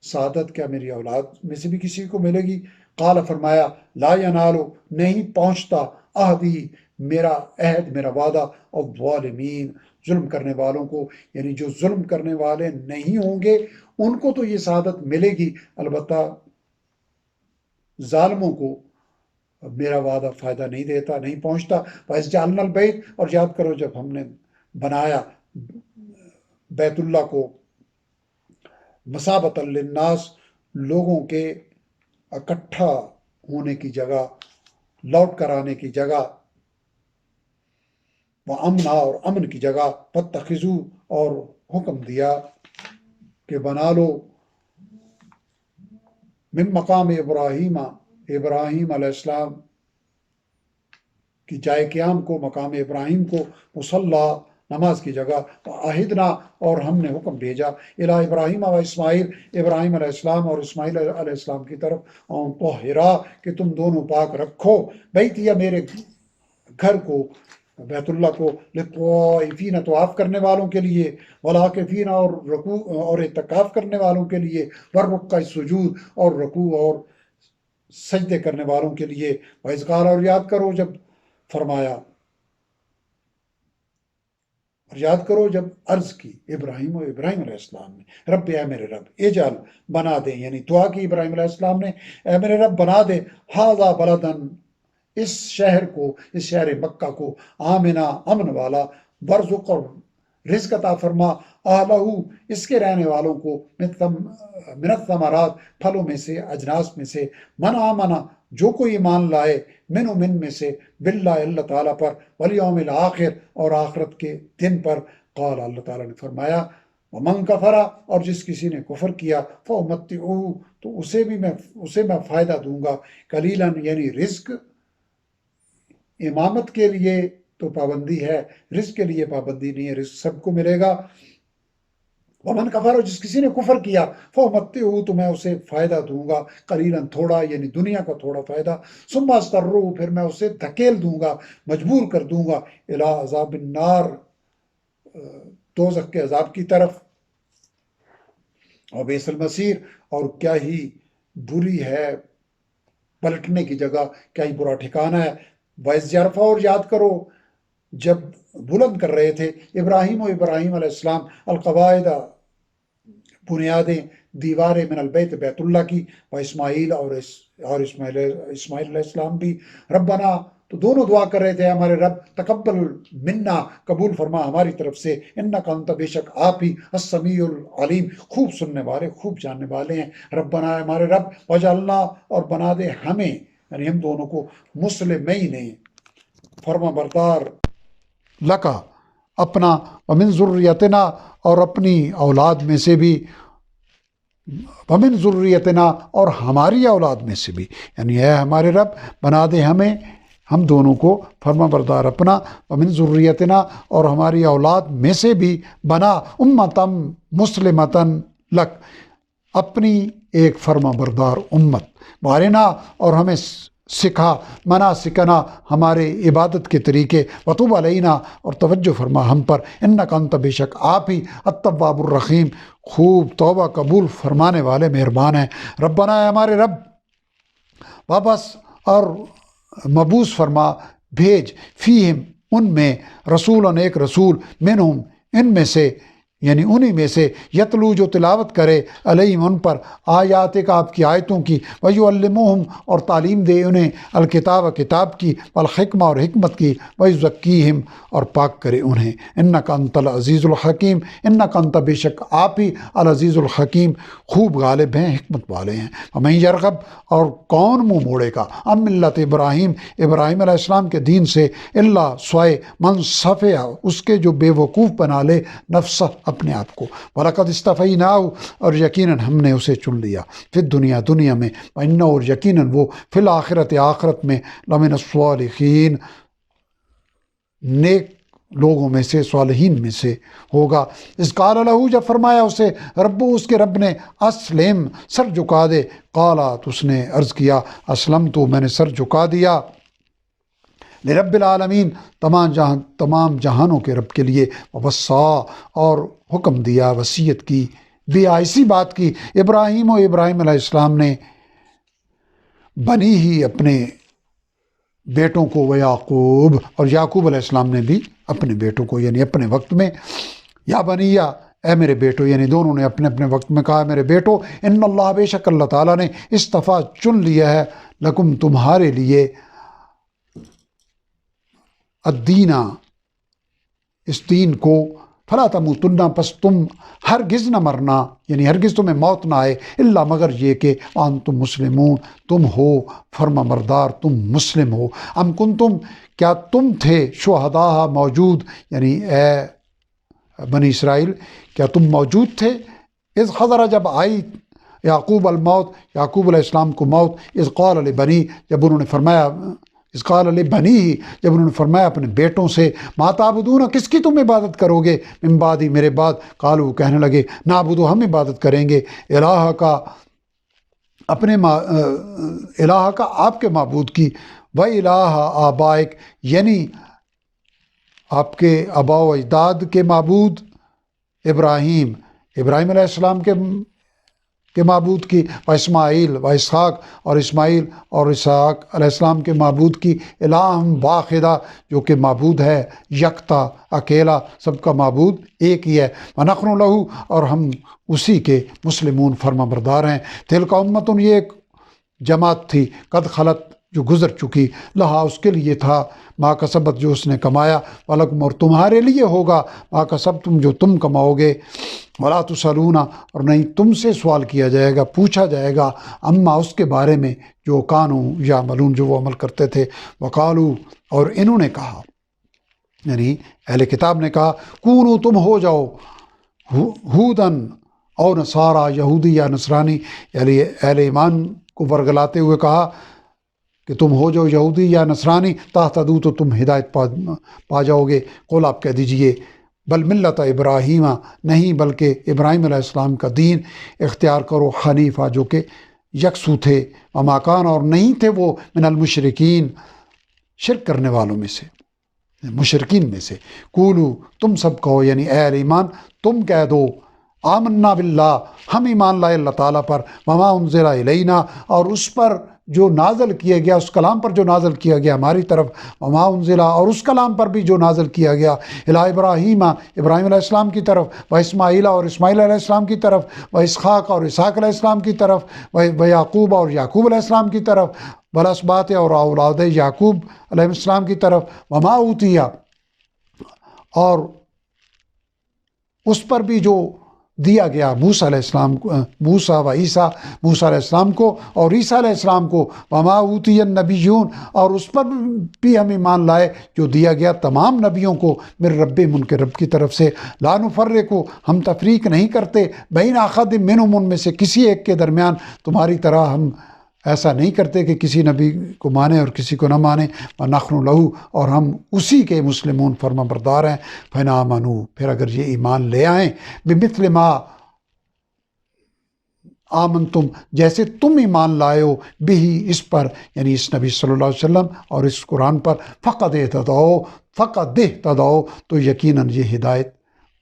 سعادت کیا میری اولاد میں سے بھی کسی کو ملے گی، قال فرمایا، لا ینالو نہیں پہنچتا، عہدی میرا عہد میرا وعدہ، الظالمین ظلم کرنے والوں کو، یعنی جو ظلم کرنے والے نہیں ہوں گے ان کو تو یہ سعادت ملے گی، البتہ ظالموں کو میرا وعدہ فائدہ نہیں دیتا، نہیں پہنچتا۔ وَإِذْ جَعَلْنَا الْبَيْتَ اور یاد کرو جب ہم نے بنایا بیت اللہ کو، مثابۃ للناس لوگوں کے اکٹھا ہونے کی جگہ، لوٹ کر آنے کی جگہ، وَأَمْنًا اور امن کی جگہ، فَاتَّخِذُوا اور حکم دیا کہ بنا لو، من مقام ابراہیم ابراہیم علیہ السلام کی جائے قیام کو، مقام ابراہیم کو، مصلی نماز کی جگہ، عہدنا اور ہم نے حکم بھیجا، الی ابراہیم و اسماعیل ابراہیم علیہ السلام اور اسماعیل علیہ السلام کی طرف، ان طہرا کہ تم دونوں پاک رکھو، بیتیا میرے گھر کو، بیت اللہ کو، للطوافین طواف کرنے والوں کے لیے، والعاکفین اور رکوع اور اعتکاف کرنے والوں کے لیے، والرکع سجود اور رکوع اور سجدے کرنے والوں کے لیے، وَإِذْ قَالَ اور یاد کرو جب فرمایا، اور یاد کرو جب عرض کی ابراہیم علیہ السلام نے، رب اے میرے رب، اجعل بنا دے، یعنی دعا کی ابراہیم علیہ السلام نے، اے میرے رب بنا دے، ھذا بلدن اس شہر کو، اس شہر مکہ کو، آمنا امن والا، وارزق اور رزق عطا فرما اہلہو اس کے رہنے والوں کو من الثمرات پھلوں میں سے، اجناس میں سے، من آمنا جو کوئی ایمان لائے، من میں سے، باللہ اللہ تعالیٰ پر، والیوم الآخر اور آخرت کے دن پر، قال اللہ تعالیٰ نے فرمایا ومن کفرا اور جس کسی نے کفر کیا فامتعوہ تو اسے میں فائدہ دوں گا، قلیلاً یعنی رزق امامت کے لیے تو پابندی ہے، رزق کے لیے پابندی نہیں ہے، رزق سب کو ملے گا۔ ومن کفر اور جس کسی نے کفر کیا فامتعوہ تو میں اسے فائدہ دوں گا، قلیلاً تھوڑا یعنی دنیا کا تھوڑا فائدہ، ثم اضطرہ پھر میں اسے دھکیل دوں گا، مجبور کر دوں گا، الی عذاب النار دوزخ کے عذاب کی طرف، اور بئس المصیر اور کیا ہی بری ہے پلٹنے کی جگہ، کیا ہی برا ٹھکانہ ہے۔ وَإِذْ يَرْفَعُ اور یاد کرو جب بلند کر رہے تھے ابراہیم علیہ السلام القواعد بنیادیں، دیواریں، من البیت بیت اللہ کی، و اسماعیل اور اسماعیل علیہ السلام بھی، ربنا تو دونوں دعا کر رہے تھے ہمارے رب تقبل منا قبول فرما ہماری طرف سے، انک انت بے شک آپ ہی السمیع العلیم خوب سننے والے خوب جاننے والے ہیں، ربنا ہمارے رب وجعلنا اور بنا دے ہمیں یعنی ہم دونوں کو مسلمین فرما بردار لکا اپنا، ومن ذریتنا اور اپنی اولاد میں سے بھی، ومن ذریتنا اور ہماری اولاد میں سے بھی، یعنی اے ہمارے رب بنا دے ہمیں ہم دونوں کو فرما بردار اپنا، ومن ذریتنا اور ہماری اولاد میں سے بھی بنا امتم مسلمتن لک اپنی ایک فرما بردار امت، وارنا اور ہمیں سکھا مناسکنا ہمارے عبادت کے طریقے، وتوب علینا اور توجہ فرما ہم پر، انک انت بے شک آپ ہی التواب الرحیم خوب توبہ قبول فرمانے والے مہربان ہیں، ربنا ہمارے رب واپس اور مبعوث فرما بھیج، فیہم ان میں، رسول ایک رسول، منہم ان میں سے یعنی انہی میں سے، یتلو جو تلاوت کرے، علیہم ان پر، آیات کا آپ کی آیتوں کی، ویعلمہم اور تعلیم دے انہیں، الکتاب کتاب کی، والحکمہ اور حکمت کی، ویزکیہم اور پاک کرے انہیں، انک انت العزیز الحکیم انک انت بے شک آپ ہی العزیز الحکیم خوب غالب ہیں حکمت والے ہیں، ومن یرغب اور کون منہ موڑے گا، ام ملت ابراہیم ابراہیم علیہ السلام کے دین سے، اللہ سوائے من صفیہ اس کے جو بے وقوف بنا لے نفسہ اپنے آپ کو، وَلَقَدْ اسْتَفَيْنَاهُ اور یقیناً ہم نے اسے چن لیا، فی الدنیا دنیا میں، وَإِنَّهُ اور یقیناً وہ فی الآخرت آخرت میں، لَمِنَ الصَّالِحِينَ نیک لوگوں میں سے صالحین میں سے ہوگا، اذ قال لہو جب فرمایا اسے ربو اس کے رب نے، اسلم سر جھکا دے، قالت اس نے عرض کیا اسلم تو میں نے سر جھکا دیا، لرب العالمین تمام جہانوں کے رب کے لیے، ووصا اور حکم دیا وصیت کی، بیا اسی بات کی، ابراہیم علیہ السلام نے، بنی ہی اپنے بیٹوں کو، و یعقوب اور یعقوب علیہ السلام نے بھی اپنے بیٹوں کو یعنی اپنے وقت میں، یا بنیا اے میرے بیٹو یعنی دونوں نے اپنے اپنے وقت میں کہا میرے بیٹو، ان اللہ بے شک اللہ تعالیٰ نے استفا چن لیا ہے، لکم تمہارے لیے، الدینہ اس دین کو، فلا تموتن پس تم ہرگز نہ مرنا یعنی ہرگز تمہیں موت نہ آئے، الا مگر یہ کہ انتم مسلمون تم ہو فرما بردار تم مسلم ہو، ام کنتم کیا تم تھے، شہداء موجود یعنی اے بنی اسرائیل کیا تم موجود تھے، اذ حضر جب آئی یعقوب الموت یعقوب علیہ السلام کو موت، اذ قال لبنی جب انہوں نے فرمایا، اس قال لبنی جب انہوں نے فرمایا اپنے بیٹوں سے، ما تعبدون کس کی تم عبادت کرو گے، من بعدی میرے بعد، قالوا کہنے لگے، نعبد ہم عبادت کریں گے، الہ کا اپنے الہ کا آپ کے معبود کی، و الہ آبائک یعنی آپ کے آبا و اجداد کے معبود، ابراہیم علیہ السلام کے معبود کی، و اسماعیل و اسحاق اور اسماعیل اور اسحاق علیہ السلام کے معبود کی، الہم واحدہ جو کہ معبود ہے یکتا اکیلا، سب کا معبود ایک ہی ہے، ونحن لہو اور ہم اسی کے مسلمون فرما بردار ہیں، تلک امتن یہ ایک جماعت تھی، قد خلت جو گزر چکی، لہا اس کے لیے تھا، ما کسبت جو اس نے کمایا، ولکم اور تمہارے لیے ہوگا، ما کسبتم جو تم کماؤ گے، ولا تسألون اور نہیں تم سے سوال کیا جائے گا، پوچھا جائے گا، اما اس کے بارے میں جو کانوا یعملون جو وہ عمل کرتے تھے، وقالو اور انہوں نے کہا، یعنی اہل کتاب نے کہا، کونو تم ہو جاؤ ہودن اور نصارا یہودی یا نصرانی، یعنی اہل ایمان کو ورگلاتے ہوئے کہا کہ تم ہو جاؤ یہودی یا نصرانی، تہتدوا تو تم ہدایت پا جاؤ گے۔ قول آپ کہہ دیجئے، بل ملت ابراہیم نہیں بلکہ ابراہیم علیہ السلام کا دین اختیار کرو، حنیفہ جو کہ یکسو تھے، وما کان اور نہیں تھے وہ من المشرکین شرک کرنے والوں میں سے، مشرکین میں سے۔ قولو تم سب کہو، یعنی اے اہل ایمان تم کہہ دو، آمنا باللہ ہم ایمان لائے اللہ تعالیٰ پر، وما انزل الینا اور اس پر جو نازل کیا گیا، اس کلام پر جو نازل کیا گیا ہماری طرف، وما انزل اور اس کلام پر بھی جو نازل کیا گیا، الی ابراہیم ابراہیم علیہ السلام کی طرف، و اسماعیل اور اسماعیل علیہ السلام کی طرف، و اسحاق اور اسحاق علیہ السلام کی طرف، و یعقوب اور یعقوب علیہ السلام کی طرف، والاسباط اور اولاد یعقوب علیہ السلام کی طرف، وما اوتیہ اور اس پر بھی جو دیا گیا موسیٰ علیہ السلام کو، موسیٰ و عیسیٰ موسیٰ علیہ السلام کو اور عیسیٰ علیہ السلام کو، وما اوتی النبیون اور اس پر بھی ہم ایمان لائے جو دیا گیا تمام نبیوں کو، من ربہم ان کے رب کی طرف سے، لا نفرق ہم تفریق نہیں کرتے، بین احد منہم ان میں سے کسی ایک کے درمیان، تمہاری طرح ہم ایسا نہیں کرتے کہ کسی نبی کو مانے اور کسی کو نہ مانے، وَنَحْنُ لَهُ اور ہم اسی کے مسلمون فرما بردار ہیں، فَإِنْ آمَنُوا پھر اگر یہ ایمان لے آئیں، بِمِثْلِ مَا آمنتم جیسے تم ایمان لائے ہو، بھی اس پر یعنی اس نبی صلی اللہ علیہ وسلم اور اس قرآن پر، فقد اہتدوا تو یقیناً یہ ہدایت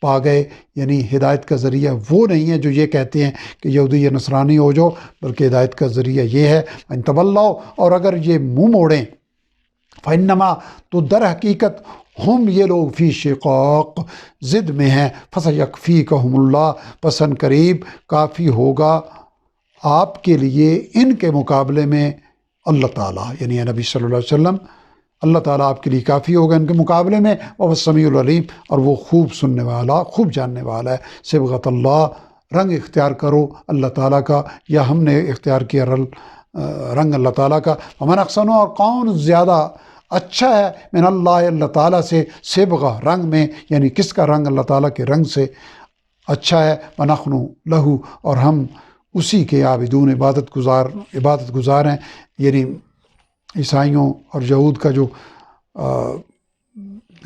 پا گئے، یعنی ہدایت کا ذریعہ وہ نہیں ہے جو یہ کہتے ہیں کہ یہودی یا نصرانی ہو جاؤ، بلکہ ہدایت کا ذریعہ یہ ہے، ان تولوا اور اگر یہ منہ موڑیں، فإنما تو در حقیقت ہم یہ لوگ فی شقاق ضد میں ہیں، فسیکفیکہم اللہ پس ان قریب کافی ہوگا آپ کے لیے ان کے مقابلے میں اللہ تعالیٰ، یعنی نبی صلی اللہ علیہ وسلم، اللہ تعالیٰ آپ کے لیے کافی ہوگا ان کے مقابلے میں، وہ السمیع العلیم اور وہ خوب سننے والا خوب جاننے والا ہے۔ صبغۃ اللہ رنگ اختیار کرو اللہ تعالیٰ کا، یا ہم نے اختیار کیا رنگ اللہ تعالیٰ کا، ومن احسن اور کون زیادہ اچھا ہے من اللہ اللہ تعالیٰ سے، صبغہ رنگ میں، یعنی کس کا رنگ اللہ تعالیٰ کے رنگ سے اچھا ہے، ونحن لہو اور ہم اسی کے عابدون عبادت گزار ہیں، یعنی عیسائیوں اور یہود کا جو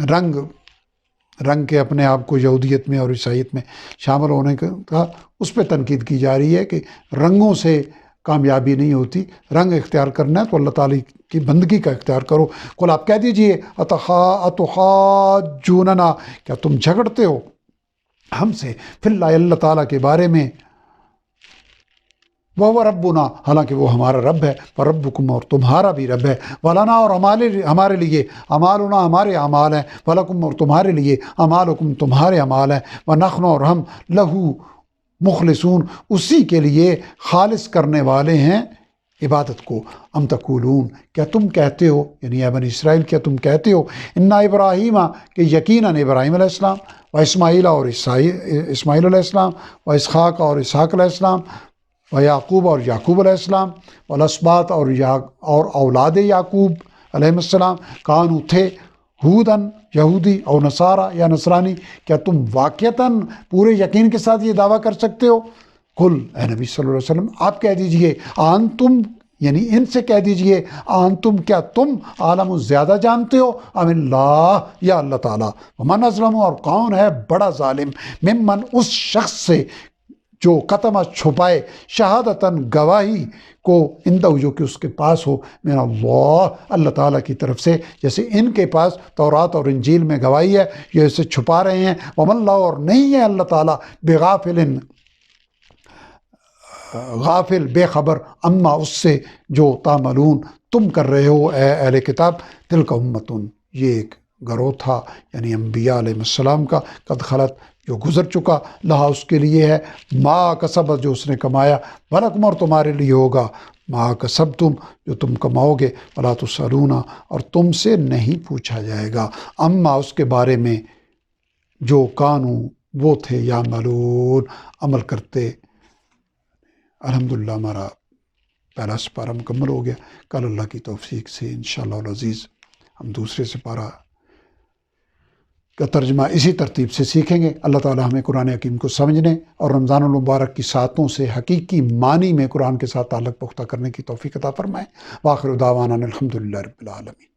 رنگ کے اپنے آپ کو یہودیت میں اور عیسائیت میں شامل ہونے کا اس پہ تنقید کی جا رہی ہے کہ رنگوں سے کامیابی نہیں ہوتی، رنگ اختیار کرنا ہے تو اللہ تعالیٰ کی بندگی کا اختیار کرو۔ قل آپ کہہ دیجئے، اتحاجوننا کیا تم جھگڑتے ہو ہم سے فی اللہ اللہ تعالیٰ کے بارے میں، وہ ربنا حالانکہ وہ ہمارا رب ہے، وربکم اور تمہارا بھی رب ہے، ولنا اور ہمارے لیے اعمالنا ہمارے اعمال ہیں، ولکم اور تمہارے لیے اعمالکم تمہارے اعمال ہیں، ونحن اور ہم لہو مخلصون اسی کے لیے خالص کرنے والے ہیں عبادت کو۔ ام تقولون کیا تم کہتے ہو، یعنی اے بنی اسرائیل کیا تم کہتے ہو، انا ابراہیم کہ یقیناً ابراہیم علیہ السلام، و اسماعیل اور اسماعیل علیہ السلام، و اسحاق اور اسحاق علیہ السلام، و یعقوب اور یعقوب علیہ السلام، والاسباط اور اولاد یعقوب علیہ السلام، کانو تھے ہودن یہودی اور نصارہ یا نصرانی، کیا تم واقعتاً پورے یقین کے ساتھ یہ دعویٰ کر سکتے ہو؟ قل اے نبی صلی اللہ علیہ وسلم آپ کہہ دیجئے، انتم یعنی ان سے کہہ دیجئے، انتم کیا تم عالم زیادہ جانتے ہو ام اللہ یا اللہ تعالیٰ، ومن اظلم اور کون ہے بڑا ظالم، ممن اس شخص سے جو قتم چھپائے شہادتاً گواہی کو اندہ جو کہ اس کے پاس ہو، من اللہ اللہ تعالیٰ کی طرف سے، جیسے ان کے پاس تورات اور انجیل میں گواہی ہے، یہ اسے چھپا رہے ہیں، ومن اللہ اور نہیں ہے اللہ تعالیٰ غافل بے خبر، اما اس سے جو تعملون تم کر رہے ہو اے اہل کتاب، تلک امتن یہ ایک گروہ تھا، یعنی انبیاء علیہ السلام کا، قد خلط جو گزر چکا، لہا اس کے لیے ہے، ما کسبت جو اس نے کمایا، ولکم اور تمہارے لیے ہوگا، ما کسبتم جو تم کماؤ گے، ولا تسألون اور تم سے نہیں پوچھا جائے گا، اما اس کے بارے میں جو کانوا وہ تھے یعملون عمل کرتے۔ الحمدللہ ہمارا پہلا سپارہ مکمل ہو گیا۔ کل اللہ کی توفیق سے انشاءاللہ العزیز ہم دوسرے سپارہ کا ترجمہ اسی ترتیب سے سیکھیں گے۔ اللہ تعالی ہمیں قرآن حکیم کو سمجھنے اور رمضان المبارک کی ساعتوں سے حقیقی معنی میں قرآن کے ساتھ تعلق پختہ کرنے کی توفیق عطا فرمائے۔ وآخر دعوانا الحمدللہ رب العالمین۔